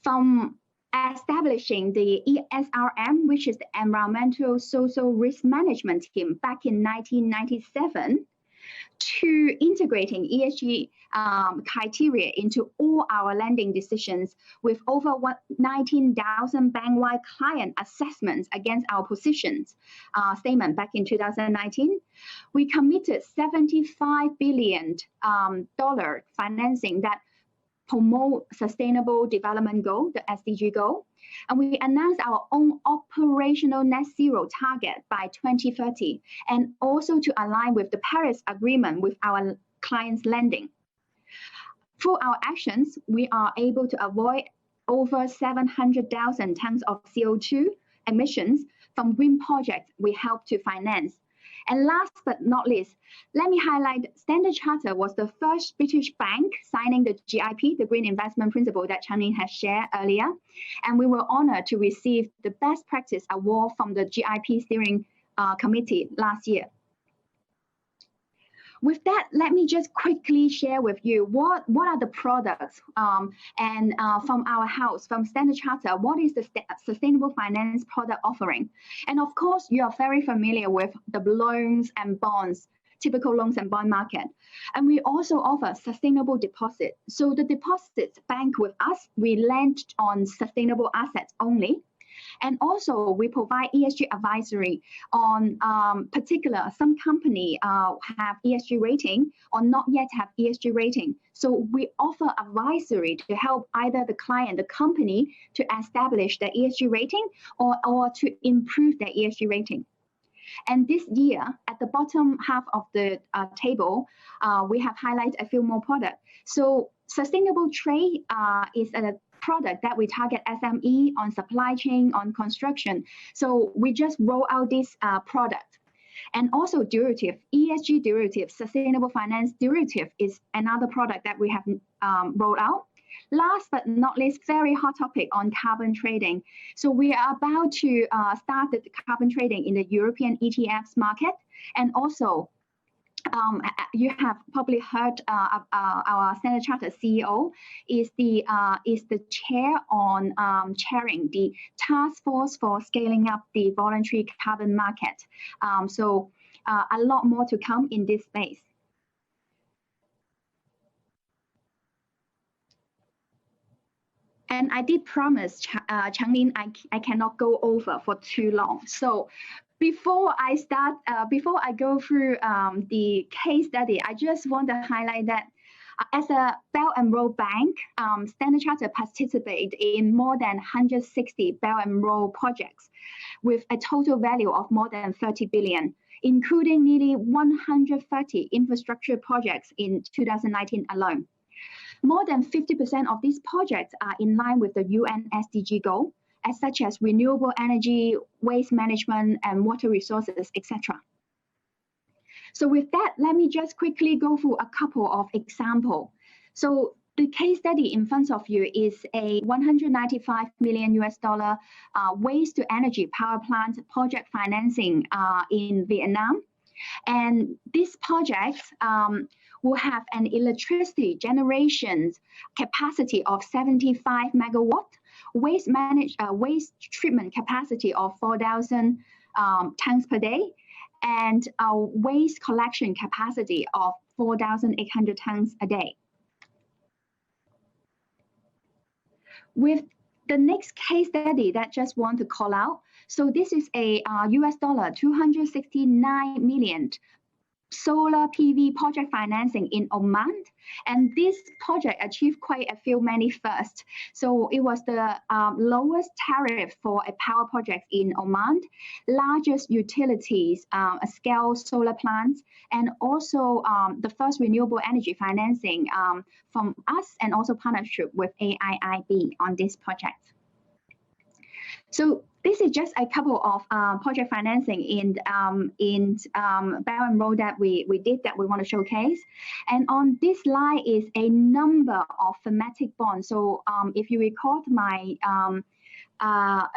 From establishing the ESRM, which is the Environmental Social Risk Management Team back in 1997, to integrating ESG criteria into all our lending decisions with over 19,000 bank-wide client assessments against our positions statement back in 2019. We committed $75 billion financing that promote sustainable development goal, the SDG goal. And we announced our own operational net zero target by 2030, and also to align with the Paris Agreement with our clients' lending. Through our actions, we are able to avoid over 700,000 tons of CO2 emissions from green projects we help to finance. And last but not least, let me highlight Standard Chartered was the first British bank signing the GIP, the Green Investment Principle that Cheng has shared earlier. And we were honored to receive the Best Practice Award from the GIP Steering Committee last year. With that, let me just quickly share with you what are the products and from our house, from Standard Chartered, what is the sustainable finance product offering? And of course, you are very familiar with the loans and bonds, typical loans and bond market. And we also offer sustainable deposit. So the deposits bank with us, we lend on sustainable assets only. And also we provide ESG advisory on particular, some company have ESG rating or not yet have ESG rating. So we offer advisory to help either the client, the company to establish the ESG rating or to improve their ESG rating. And this year, at the bottom half of the table, we have highlighted a few more products. So sustainable trade is a product that we target SME on supply chain, on construction. So we just roll out this product. And also derivative, ESG derivative, sustainable finance derivative is another product that we have rolled out. Last but not least, very hot topic on carbon trading. So we are about to start the carbon trading in the European ETFs market. And also, you have probably heard our Standard Chartered CEO is the chair on chairing the task force for scaling up the voluntary carbon market. So a lot more to come in this space. And I did promise Cheng I cannot go over for too long. So before I start, before I go through the case study, I just want to highlight that as a Belt and Road bank, Standard Chartered participated in more than 160 Belt and Road projects with a total value of more than 30 billion, including nearly 130 infrastructure projects in 2019 alone. More than 50% of these projects are in line with the UN SDG goal, as such as renewable energy, waste management, and water resources, etc. So with that, let me just quickly go through a couple of examples. So the case study in front of you is a $195 million waste to energy power plant project financing in Vietnam. And this project will have an electricity generation capacity of 75 megawatt, waste treatment capacity of 4,000 tons per day, and a waste collection capacity of 4,800 tons a day. With the next case study that just want to call out, so this is a US dollar 269 million solar PV project financing in Oman, and this project achieved quite many firsts. So it was the lowest tariff for a power project in Oman, largest utilities scale solar plants, and also the first renewable energy financing from us, and also partnership with AIIB on this project. So this is just a couple of project financing in Belt and Road that we did that we want to showcase. And on this slide is a number of thematic bonds. So if you recall my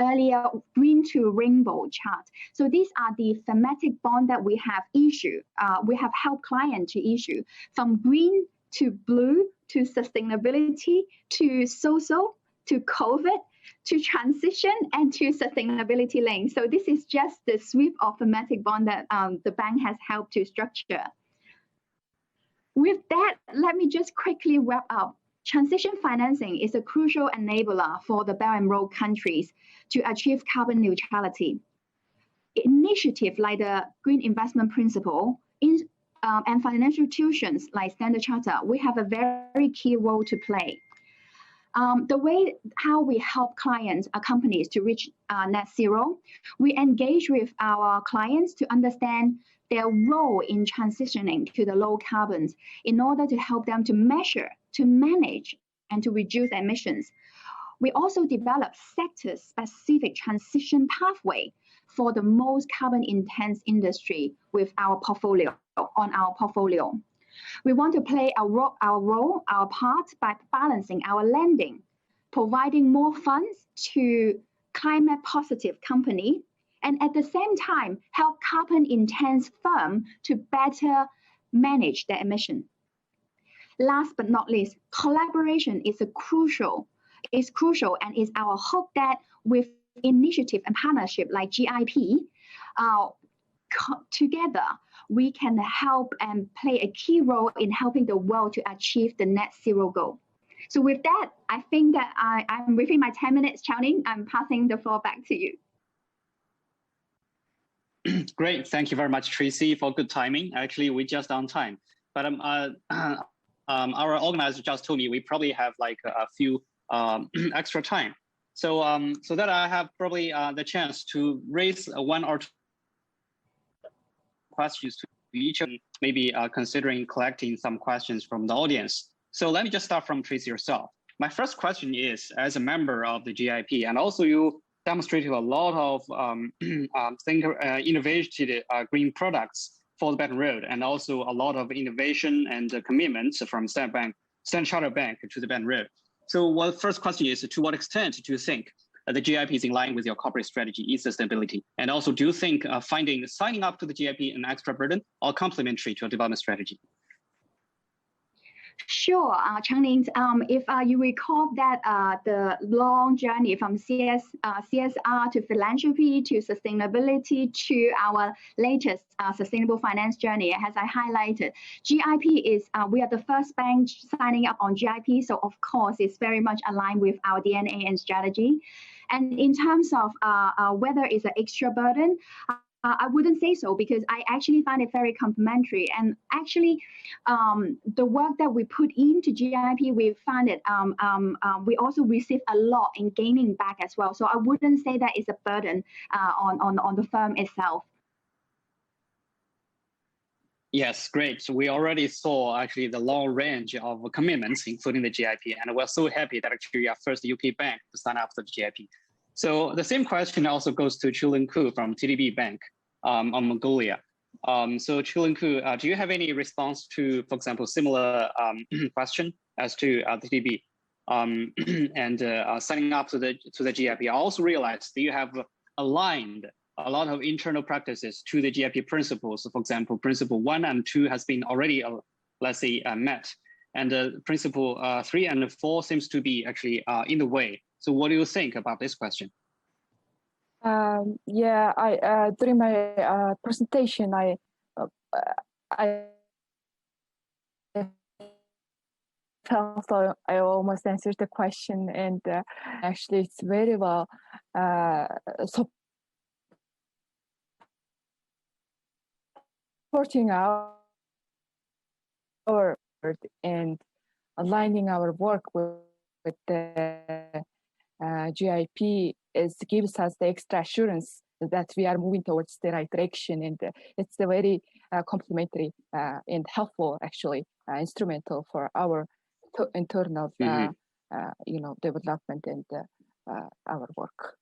earlier green to rainbow chart. So these are the thematic bonds that we have issued. We have helped clients to issue from green to blue to sustainability to social to COVID to transition and to sustainability lane. So this is just the sweep of thematic bond that the bank has helped to structure. With that, let me just quickly wrap up. Transition financing is a crucial enabler for the Belt and Road countries to achieve carbon neutrality. Initiatives like the Green Investment Principle and financial institutions like Standard Chartered, we have a very key role to play. The way how we help clients, companies to reach net zero, we engage with our clients to understand their role in transitioning to the low carbons in order to help them to measure, to manage, and to reduce emissions. We also develop sector-specific transition pathway for the most carbon-intense industry with our portfolio, on our portfolio. We want to play our part by balancing our lending, providing more funds to climate positive company, and at the same time help carbon intense firms to better manage their emission. Last but not least, collaboration is crucial and is our hope that with initiative and partnership like GIP, together we can help and play a key role in helping the world to achieve the net zero goal. So with that, I think that I'm within my 10 minutes, Chao-Ning. I'm passing the floor back to you. Great, thank you very much, Tracy, for good timing. Actually, we're just on time. But our organizer just told me we probably have like a few extra time. So so that I have probably the chance to raise one or two questions to each, and maybe considering collecting some questions from the audience. So let me just start from Tracy yourself. My first question is, as a member of the GIP, and also you demonstrated a lot of innovative green products for the Belt and Road, and also a lot of innovation and commitments from Standard Chartered Bank to the Belt and Road. So the first question is, to what extent do you think the GIP is in line with your corporate strategy in sustainability? And also, do you think signing up to the GIP an extra burden or complementary to your development strategy? Sure, Cheng-Ning, if you recall that the long journey from CSR to philanthropy to sustainability to our latest sustainable finance journey, as I highlighted, GIP is, we are the first bank signing up on GIP, so of course it's very much aligned with our DNA and strategy. And in terms of whether it's an extra burden, I wouldn't say so, because I actually find it very complementary. And actually, the work that we put into GIP, we found it, we also receive a lot in gaining back as well. So I wouldn't say that it's a burden on the firm itself. Yes, great. So we already saw actually the long range of commitments, including the GIP, and we're so happy that actually we are first UK bank to sign up for the GIP. So the same question also goes to Chuluunkhuu from TDB Bank on Mongolia. So Chuluunkhuu, do you have any response to, for example, similar question as to the TDB and signing up to the GIP? I also realized that you have aligned a lot of internal practices to the GIP principles. So for example, principle 1 and 2 has been already, let's say, met. And principle 3 and 4 seems to be actually in the way. So what do you think about this question? Yeah, during my presentation, I felt I almost answered the question, and actually it's very well supporting our forward and aligning our work with the GIP gives us the extra assurance that we are moving towards the right direction, and it's a very complementary and helpful, actually, instrumental for our internal, development and our work.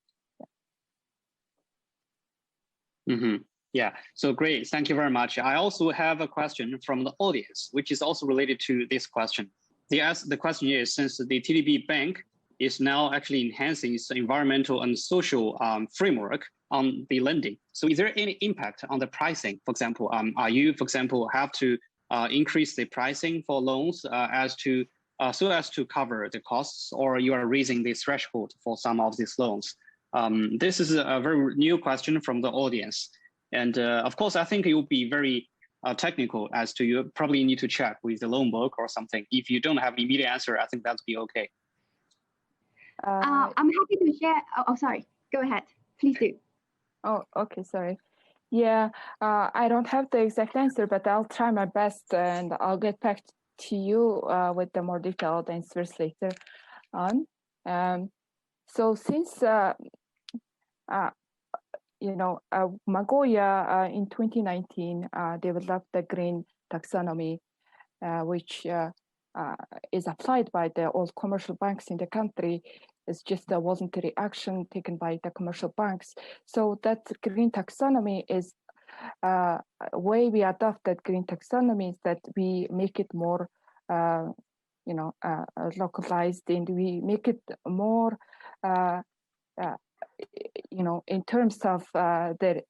Yeah, so great. Thank you very much. I also have a question from the audience, which is also related to this question. The question is, since the TDB Bank is now actually enhancing its environmental and social framework on the lending, so is there any impact on the pricing? For example, are you, for example, have to increase the pricing for loans so as to cover the costs, or you are raising the threshold for some of these loans? This is a very new question from the audience. And of course, I think it will be very technical, as to you probably need to check with the loan book or something. If you don't have an immediate answer, I think that'd be okay. I'm happy to share. Oh, sorry. Go ahead. Please do. Oh, okay. Sorry. Yeah, I don't have the exact answer, but I'll try my best, and I'll get back to you with the more detailed answers later on. So since Mongolia in 2019 developed the green taxonomy, which is applied by all commercial banks in the country. It's just a voluntary action taken by the commercial banks. So that green taxonomy is way we adopted green taxonomy is that we make it more localized, and we make it more in terms of the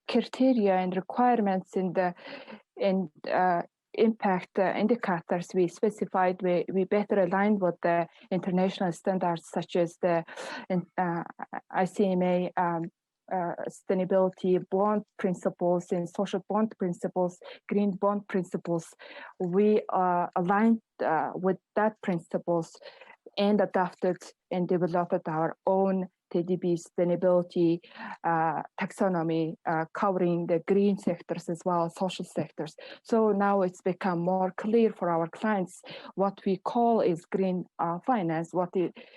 criteria and requirements and impact indicators we specified. We better align with the international standards, such as the ICMA sustainability bond principles and social bond principles, green bond principles. We aligned with that principles and adopted and developed our own TDB sustainability taxonomy, covering the green sectors as well as social sectors. So now it's become more clear for our clients what we call is green finance, what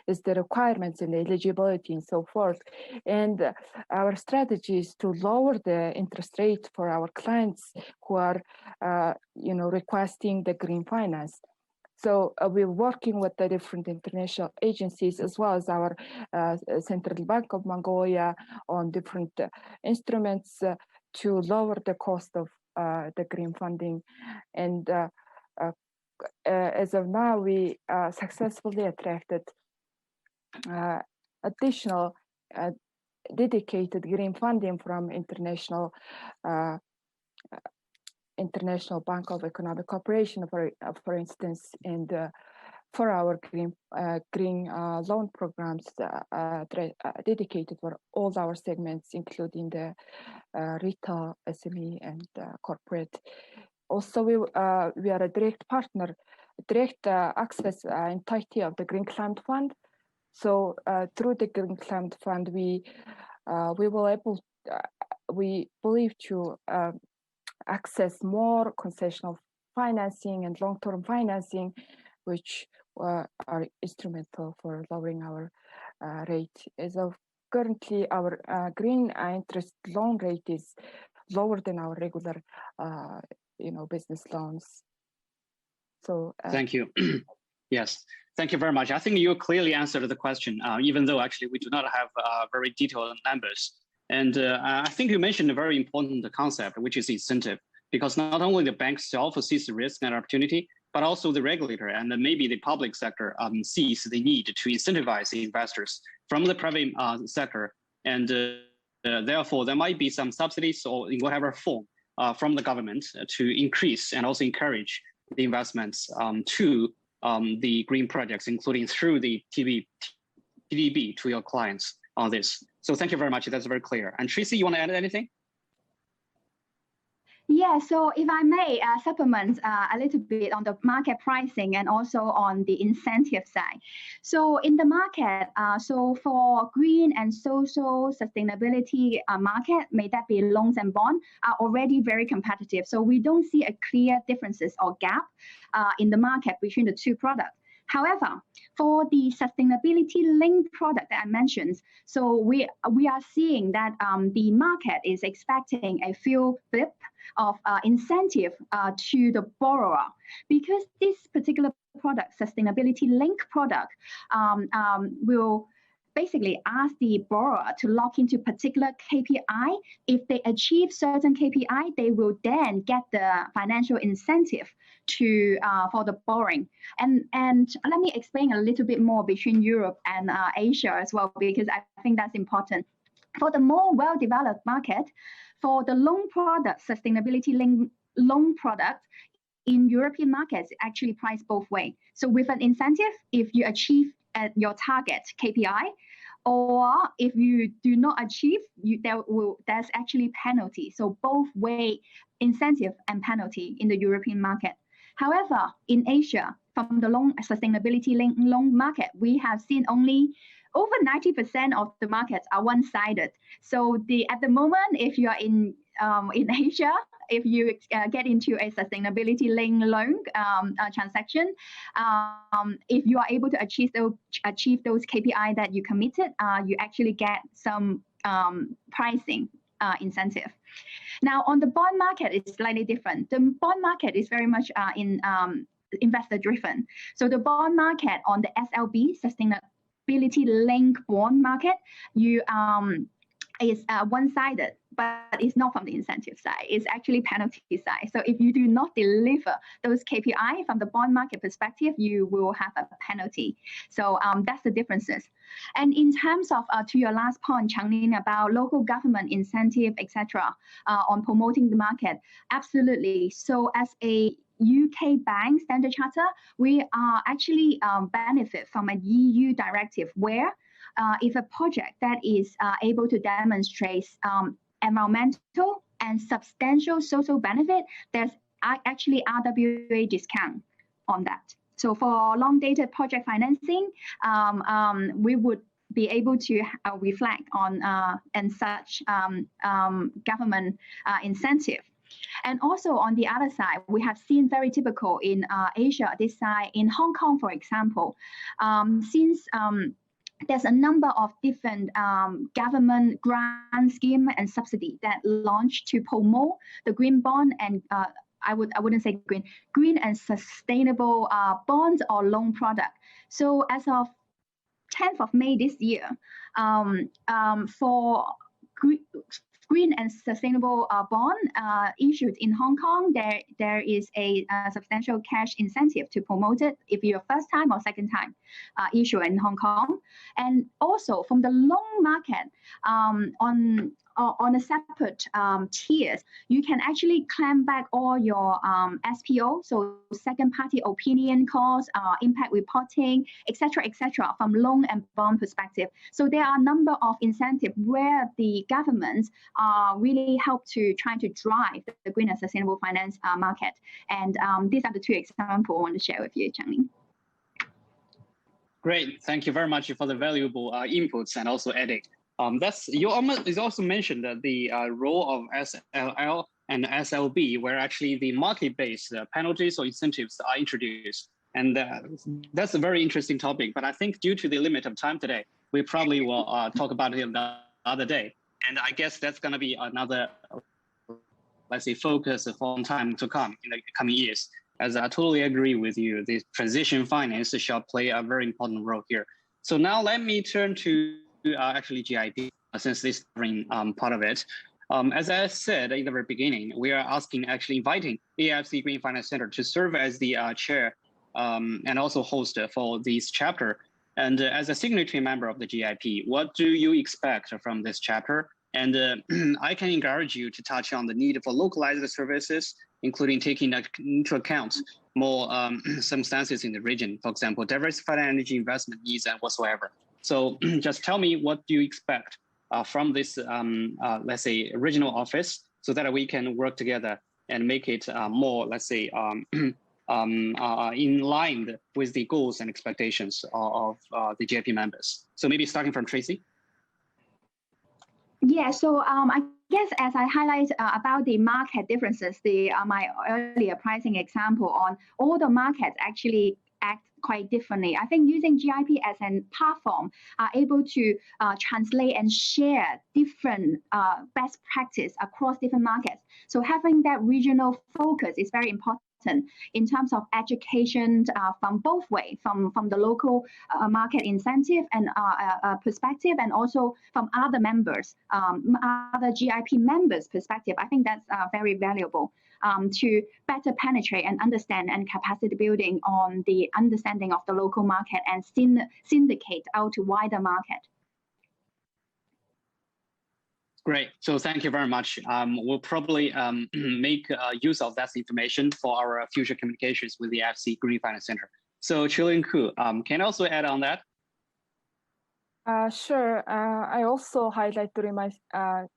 is the requirements and the eligibility and so forth. And our strategy is to lower the interest rate for our clients who are, requesting the green finance. So we're working with the different international agencies as well as our Central Bank of Mongolia on different instruments to lower the cost of the green funding. And as of now, we successfully attracted additional dedicated green funding from International Bank of Economic Cooperation, for instance, and for our green loan programs dedicated for all our segments, including the retail, SME, and corporate. Also, we are a direct partner, direct access entirety of the Green Climate Fund. So through the Green Climate Fund, we believe to access more concessional financing and long-term financing, which are instrumental for lowering our rate. As of currently, our green interest loan rate is lower than our regular, business loans. So thank you. Yes, thank you very much. I think you clearly answered the question, even though actually we do not have very detailed numbers. And I think you mentioned a very important concept, which is incentive, because not only the bank itself sees the risk and opportunity, but also the regulator and maybe the public sector sees the need to incentivize the investors from the private sector. And therefore, there might be some subsidies or in whatever form from the government to increase and also encourage the investments to the green projects, including through the TDB to your clients on this. So thank you very much. That's very clear. And Tracy, you want to add anything? Yeah, so if I may supplement a little bit on the market pricing and also on the incentive side. So in the market, so for green and social sustainability market, may that be loans and bonds, are already very competitive. So we don't see a clear differences or gap in the market between the two products. However, for the sustainability-linked product that I mentioned, so we are seeing that the market is expecting a few bps of incentive to the borrower, because this particular product, sustainability-linked product, will basically ask the borrower to lock into particular KPI. If they achieve certain KPI, they will then get the financial incentive to for the borrowing. And let me explain a little bit more between Europe and Asia as well, because I think that's important. For the more well-developed market, for the loan product, sustainability-linked loan product, in European markets, actually priced both ways. So with an incentive, if you achieve at your target KPI, or if you do not achieve, there's actually penalty. So both way incentive and penalty in the European market. However, in Asia, from the loan sustainability-linked loan market, we have seen only over 90% of the markets are one-sided. So at the moment, if you are in Asia, if you get into a sustainability-linked loan transaction, if you are able to achieve those KPI that you committed, you actually get some pricing incentive. Now, on the bond market, it's slightly different. The bond market is very much investor-driven. So the bond market on the SLB, sustainability-linked bond market, is one-sided, but it's not from the incentive side. It's actually penalty side. So if you do not deliver those KPI from the bond market perspective, you will have a penalty. So that's the differences. And in terms of, to your last point, Changlin, about local government incentive, etc., on promoting the market, absolutely. So as a UK bank Standard Charter, we are actually benefit from a EU directive where if a project that is able to demonstrate environmental and substantial social benefit, there's actually RWA discount on that. So for long-dated project financing, we would be able to reflect on and such government incentive. And also on the other side, we have seen very typical in Asia, this side, in Hong Kong, for example, since there's a number of different government grant scheme and subsidy that launched to promote the green bond and I wouldn't say green and sustainable bonds or loan product. So as of 10th of May this year, for green and sustainable bond issued in Hong Kong, there is a substantial cash incentive to promote it if you're first time or second time issue in Hong Kong. And also from the loan market, on a separate tiers, you can actually claim back all your SPO, so second party opinion costs, impact reporting, etc., from loan and bond perspective. So there are a number of incentives where the governments really help to try to drive the green and sustainable finance market. And these are the two examples I want to share with you, Cheng. Great, thank you very much for the valuable inputs and also edit. You also mentioned that the role of SLL and SLB, where actually the market-based penalties or incentives are introduced. And that's a very interesting topic, but I think due to the limit of time today, we probably will talk about it the other day. And I guess that's gonna be another, let's say, focus for time to come in the coming years. As I totally agree with you, the transition finance shall play a very important role here. So now let me turn to actually GIP, since this is part of it. As I said in the very beginning, we are actually inviting AIFC Green Finance Center to serve as the chair and also host for this chapter. And as a signatory member of the GIP, what do you expect from this chapter? And I can encourage you to touch on the need for localized services, including taking into account more circumstances in the region, for example, diversified energy investment needs and whatsoever. So just tell me, what do you expect from this, let's say, regional office, so that we can work together and make it more, let's say, in line with the goals and expectations of the GIP members. So maybe starting from Tracy. Yeah, so I guess as I highlight about the market differences, my earlier pricing example on all the markets actually act quite differently. I think using GIP as a platform are able to translate and share different best practice across different markets. So having that regional focus is very important in terms of education from both ways, from the local market incentive and perspective, and also from other members, other GIP members' perspective. I think that's very valuable to better penetrate and understand and capacity building on the understanding of the local market and syndicate out to wider market. Great. So thank you very much. We'll probably make use of that information for our future communications with the AFC Green Finance Center. So Chuluunkhuu, can I also add on that? Sure. I also highlight during my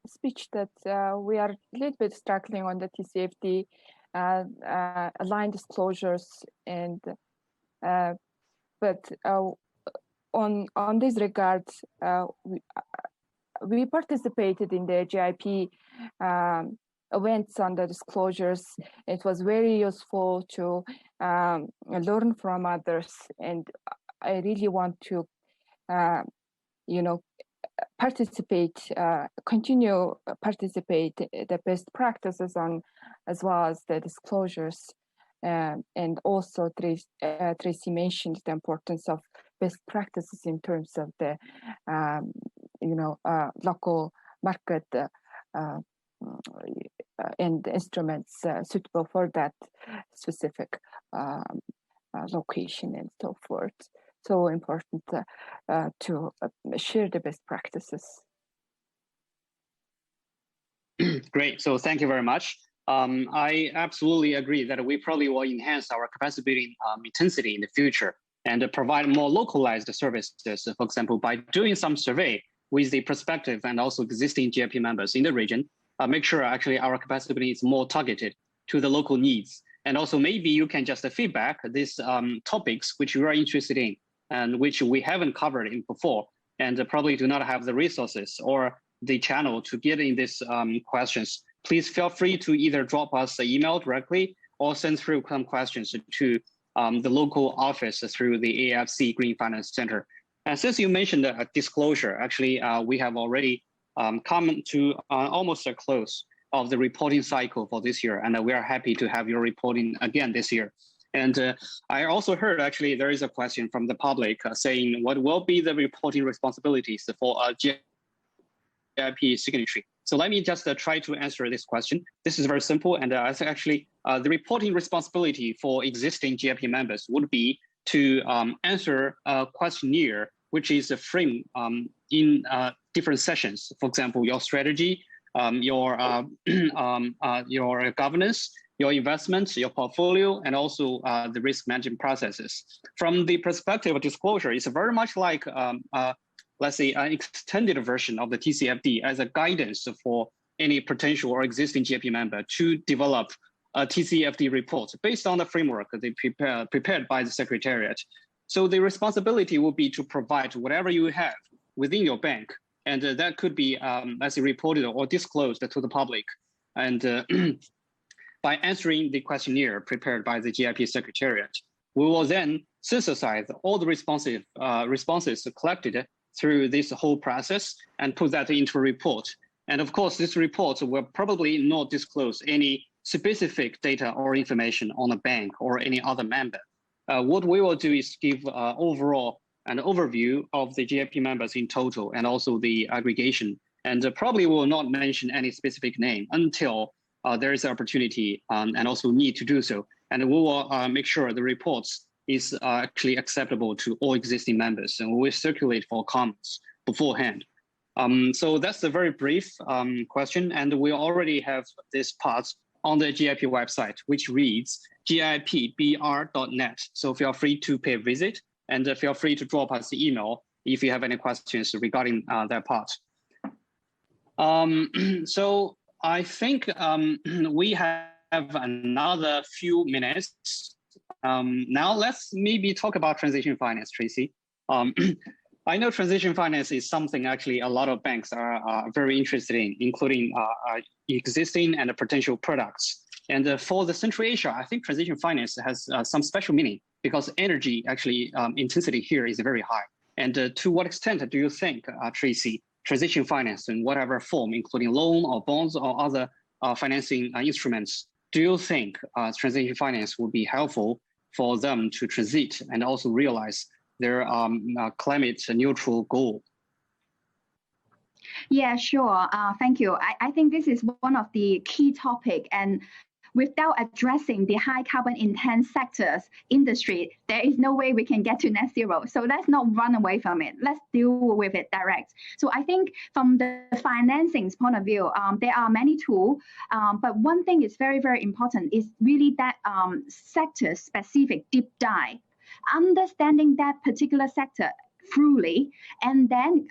speech that we are a little bit struggling on the TCFD aligned disclosures, and but on this regard, we participated in the GIP events on the disclosures. It was very useful to learn from others, and I really want to participate, continue participate the best practices on, as well as the disclosures. And also Tracy mentioned the importance of best practices in terms of the local market and instruments suitable for that specific location and so forth. So important to share the best practices. Great. So thank you very much. I absolutely agree that we probably will enhance our capacity building intensity in the future and provide more localized services. For example, by doing some survey with the prospective and also existing GIP members in the region, make sure actually our capacity building is more targeted to the local needs. And also maybe you can just feedback these topics which you are interested in and which we haven't covered in before, and probably do not have the resources or the channel to get in these questions. Please feel free to either drop us an email directly or send through some questions to the local office through the AIFC Green Finance Center. And since you mentioned a disclosure, actually, we have already come to almost a close of the reporting cycle for this year, and we are happy to have your reporting again this year. And I also heard actually there is a question from the public saying what will be the reporting responsibilities for a GIP signatory. So let me just try to answer this question. This is very simple, and I think actually the reporting responsibility for existing GIP members would be to answer a questionnaire which is framed in different sessions. For example, your strategy, your governance, your investments, your portfolio, and also the risk management processes. From the perspective of disclosure, it's very much like, let's say, an extended version of the TCFD as a guidance for any potential or existing GIP member to develop a TCFD report based on the framework that they prepared by the Secretariat. So the responsibility will be to provide whatever you have within your bank, and that could be, let's say, reported or disclosed to the public. And by answering the questionnaire prepared by the GIP Secretariat, we will then synthesize all the responses collected through this whole process and put that into a report. And of course, this report will probably not disclose any specific data or information on a bank or any other member. What we will do is give overall an overview of the GIP members in total and also the aggregation. And probably will not mention any specific name until there is an opportunity and also need to do so. And we will make sure the reports is actually acceptable to all existing members, and we will circulate for comments beforehand. So that's a very brief question, and we already have this part on the GIP website, which reads gipbr.net. So feel free to pay a visit, and feel free to drop us the email if you have any questions regarding that part. So I think we have another few minutes. Now let's maybe talk about transition finance, Tracy. I know transition finance is something actually a lot of banks are very interested in, including existing and potential products. And for the Central Asia, I think transition finance has some special meaning because energy actually intensity here is very high. And to what extent do you think, Tracy, transition finance in whatever form, including loan or bonds or other financing instruments, do you think transition finance would be helpful for them to transit and also realize their climate neutral goal? Yeah, sure. Thank you. I think this is one of the key topics, and without addressing the high carbon intense sectors industry, there is no way we can get to net zero. So let's not run away from it. Let's deal with it direct. So I think from the financing's point of view, there are many tools, but one thing is very, very important is really that sector specific deep dive, understanding that particular sector truly, and then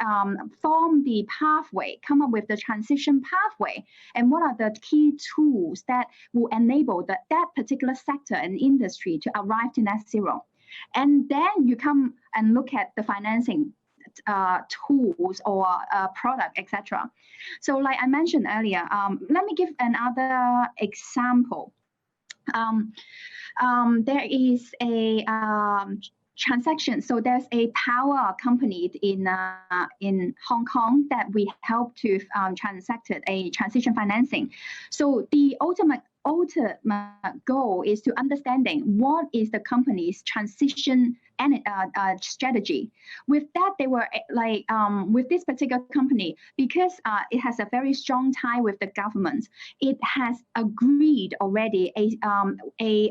form the pathway, come up with the transition pathway, and what are the key tools that will enable that particular sector and industry to arrive to net zero. And then you come and look at the financing tools or product, etc. So like I mentioned earlier, let me give another example. There is a transaction. So there's a power company in Hong Kong that we helped to transacted a transition financing. So the ultimate goal is to understanding what is the company's transition and strategy. With that, they were like with this particular company, because it has a very strong tie with the government. It has agreed already a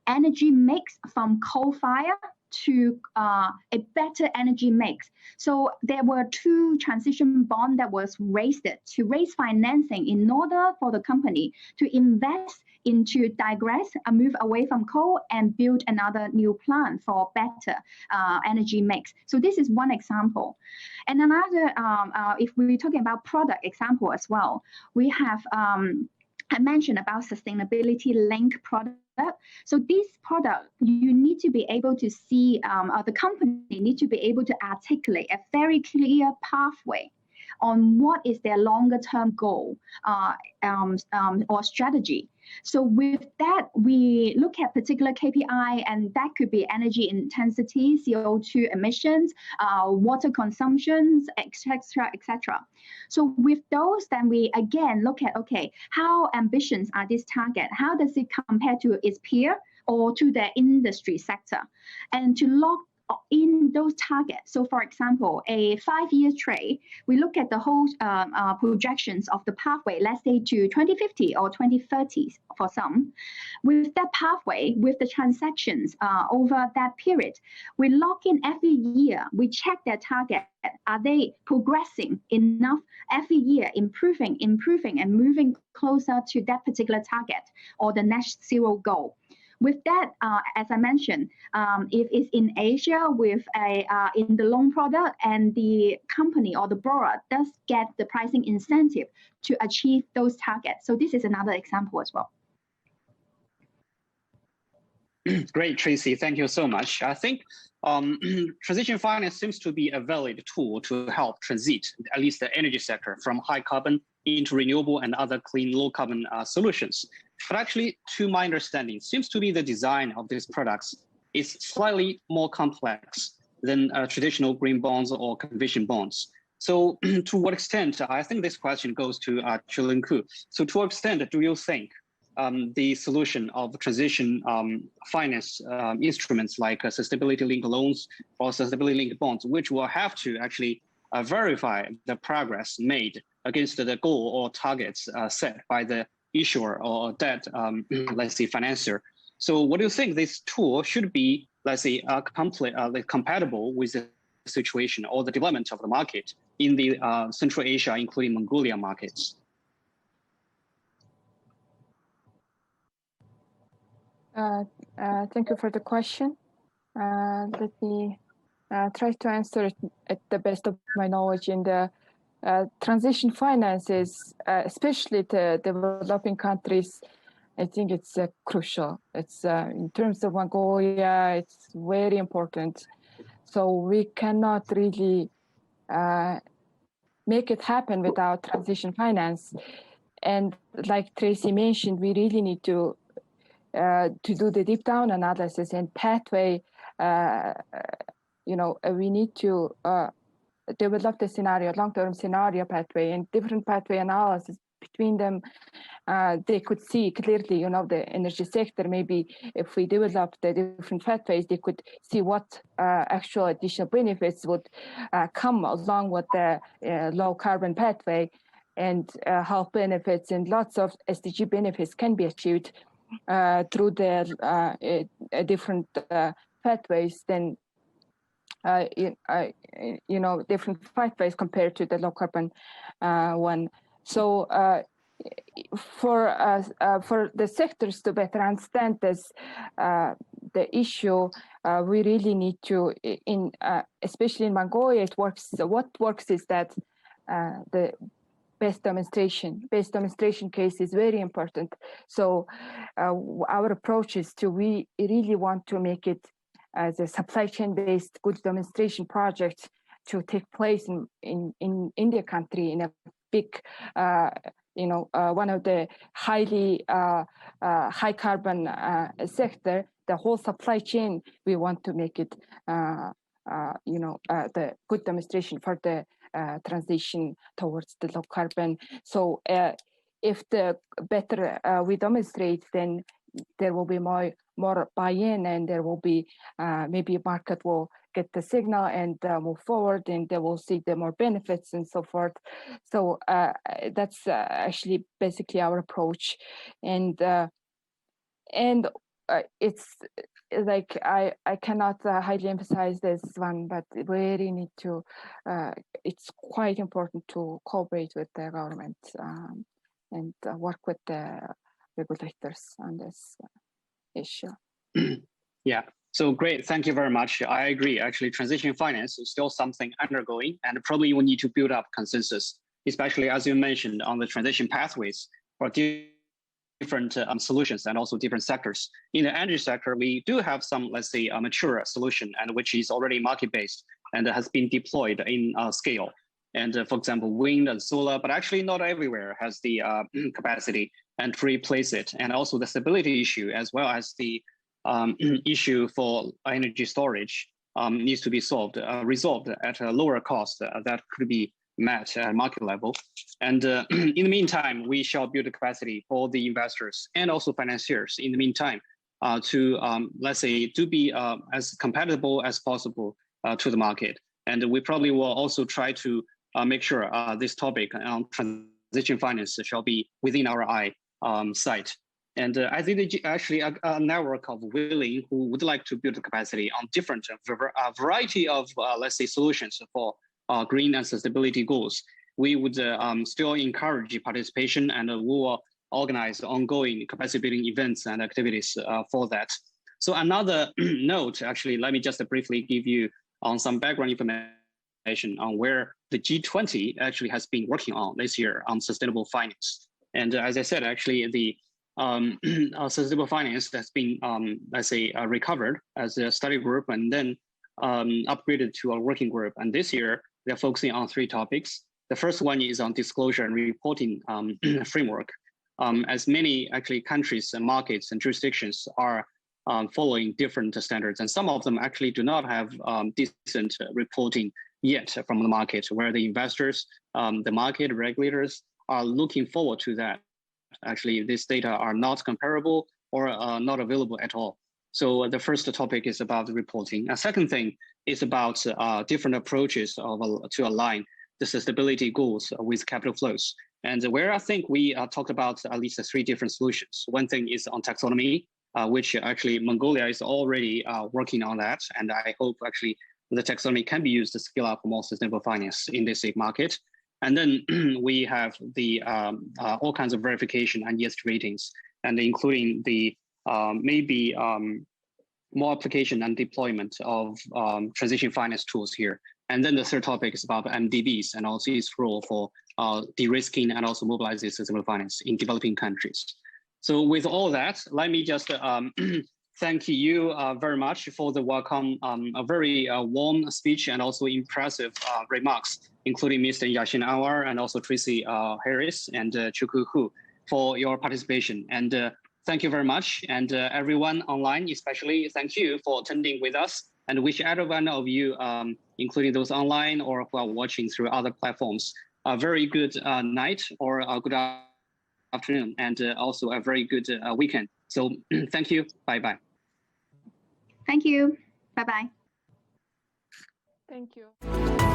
energy mix from coal fire to a better energy mix. So there were 2 transition bonds that was raised to raise financing in order for the company to invest into digress, move away from coal and build another new plant for better energy mix. So this is one example. And another, if we're talking about product example as well, we have I mentioned about sustainability linked product. So this product, you need to be able to see, the company need to be able to articulate a very clear pathway on what is their longer term goal or strategy. So with that, we look at particular KPI, and that could be energy intensity, CO2 emissions, water consumptions, etc., etc. So with those, then we again look at, okay, how ambitious are these targets? How does it compare to its peer or to the industry sector? And to lock in those targets. So for example, a 5-year trade, we look at the whole projections of the pathway, let's say to 2050 or 2030 for some. With that pathway, with the transactions over that period, we lock in every year, we check their target. Are they progressing enough every year, improving and moving closer to that particular target or the net zero goal? With that, as I mentioned, if it's in Asia with in the loan product, and the company or the borrower does get the pricing incentive to achieve those targets. So this is another example as well. Great, Tracy. Thank you so much. I think transition finance seems to be a valid tool to help transit at least the energy sector from high carbon into renewable and other clean, low carbon solutions. But actually, to my understanding, seems to be the design of these products is slightly more complex than traditional green bonds or convention bonds. So to what extent, I think this question goes to Chuluunkhuu. So to what extent do you think the solution of transition finance instruments like sustainability-linked loans or sustainability-linked bonds, which will have to actually verify the progress made against the goal or targets set by the issuer or debt, let's say, financier. So what do you think this tool should be, let's say, compatible with the situation or the development of the market in the Central Asia, including Mongolia markets? Thank you for the question. Let me try to answer it at the best of my knowledge. In the transition finances, especially the developing countries, I think it's crucial. It's in terms of Mongolia, it's very important. So we cannot really make it happen without transition finance. And like Tracy mentioned, we really need to do the deep down analysis and pathway. We need to develop the scenario, long-term scenario pathway, and different pathway analysis between them. They could see clearly, the energy sector, maybe if we develop the different pathways, they could see what actual additional benefits would come along with the low carbon pathway, and health benefits and lots of SDG benefits can be achieved through the different pathways. Then different pathways compared to the low carbon one. So for the sectors to better understand this, the issue, we really need to, especially in Mongolia, it works. What works is that the best demonstration case is very important. So our approach is we really want to make it as a supply chain based good demonstration project to take place in the country, in a big, one of the highly high carbon sector. The whole supply chain, we want to make it, the good demonstration for the transition towards the low carbon. So if the better we demonstrate, then there will be more buy-in, and there will be maybe a market will get the signal and move forward, and they will see the more benefits and so forth. So that's actually basically our approach, and it's like I cannot highly emphasize this one, but we really need to. It's quite important to cooperate with the government and work with the regulators on this issue. Yeah, so great. Thank you very much. I agree. Actually, transition finance is still something undergoing, and probably we need to build up consensus, especially as you mentioned on the transition pathways for different solutions and also different sectors. In the energy sector, we do have some, let's say, a mature solution, and which is already market-based and has been deployed in scale. And for example, wind and solar, but actually not everywhere has the capacity and to replace it. And also the stability issue, as well as the issue for energy storage needs to be resolved at a lower cost that could be met at market level. And in the meantime, we shall build a capacity for the investors and also financiers in the meantime to, let's say, to be as compatible as possible to the market. And we probably will also try to make sure this topic on transition finance shall be within our sight. And I think actually a network of willing who would like to build a capacity on different variety of, let's say, solutions for green and sustainability goals. We would still encourage participation, and we will organize ongoing capacity building events and activities for that. So another note, actually, let me just briefly give you on some background information on where the G20 actually has been working on this year on sustainable finance. And as I said, actually, the sustainable finance has been, let's say, recovered as a study group and then upgraded to a working group. And this year, they're focusing on 3 topics. The first one is on disclosure and reporting framework. As many actually countries and markets and jurisdictions are following different standards, and some of them actually do not have decent reporting yet from the market, where the investors, the market regulators are looking forward to that. Actually, these data are not comparable or not available at all. So the first topic is about the reporting. A second thing is about different approaches to align the sustainability goals with capital flows. And where I think we talked about at least 3 different solutions. One thing is on taxonomy, which actually Mongolia is already working on that. And I hope actually the taxonomy can be used to scale up more sustainable finance in this market. And then we have the all kinds of verification and ESG ratings, and including the maybe more application and deployment of transition finance tools here. And then the third topic is about MDBs and also its role for de-risking and also mobilizing sustainable finance in developing countries. So with all that, let me just thank you very much for the welcome, a very warm speech and also impressive remarks, including Mr. Yaseen Anwar and also Tracy Harris and Chuluunkhuu for your participation. And thank you very much. And everyone online, especially, thank you for attending with us, and wish every one of you, including those online or who are watching through other platforms, a very good night or a good afternoon, and also a very good weekend. So thank you. Bye-bye. Thank you. Bye-bye. Thank you.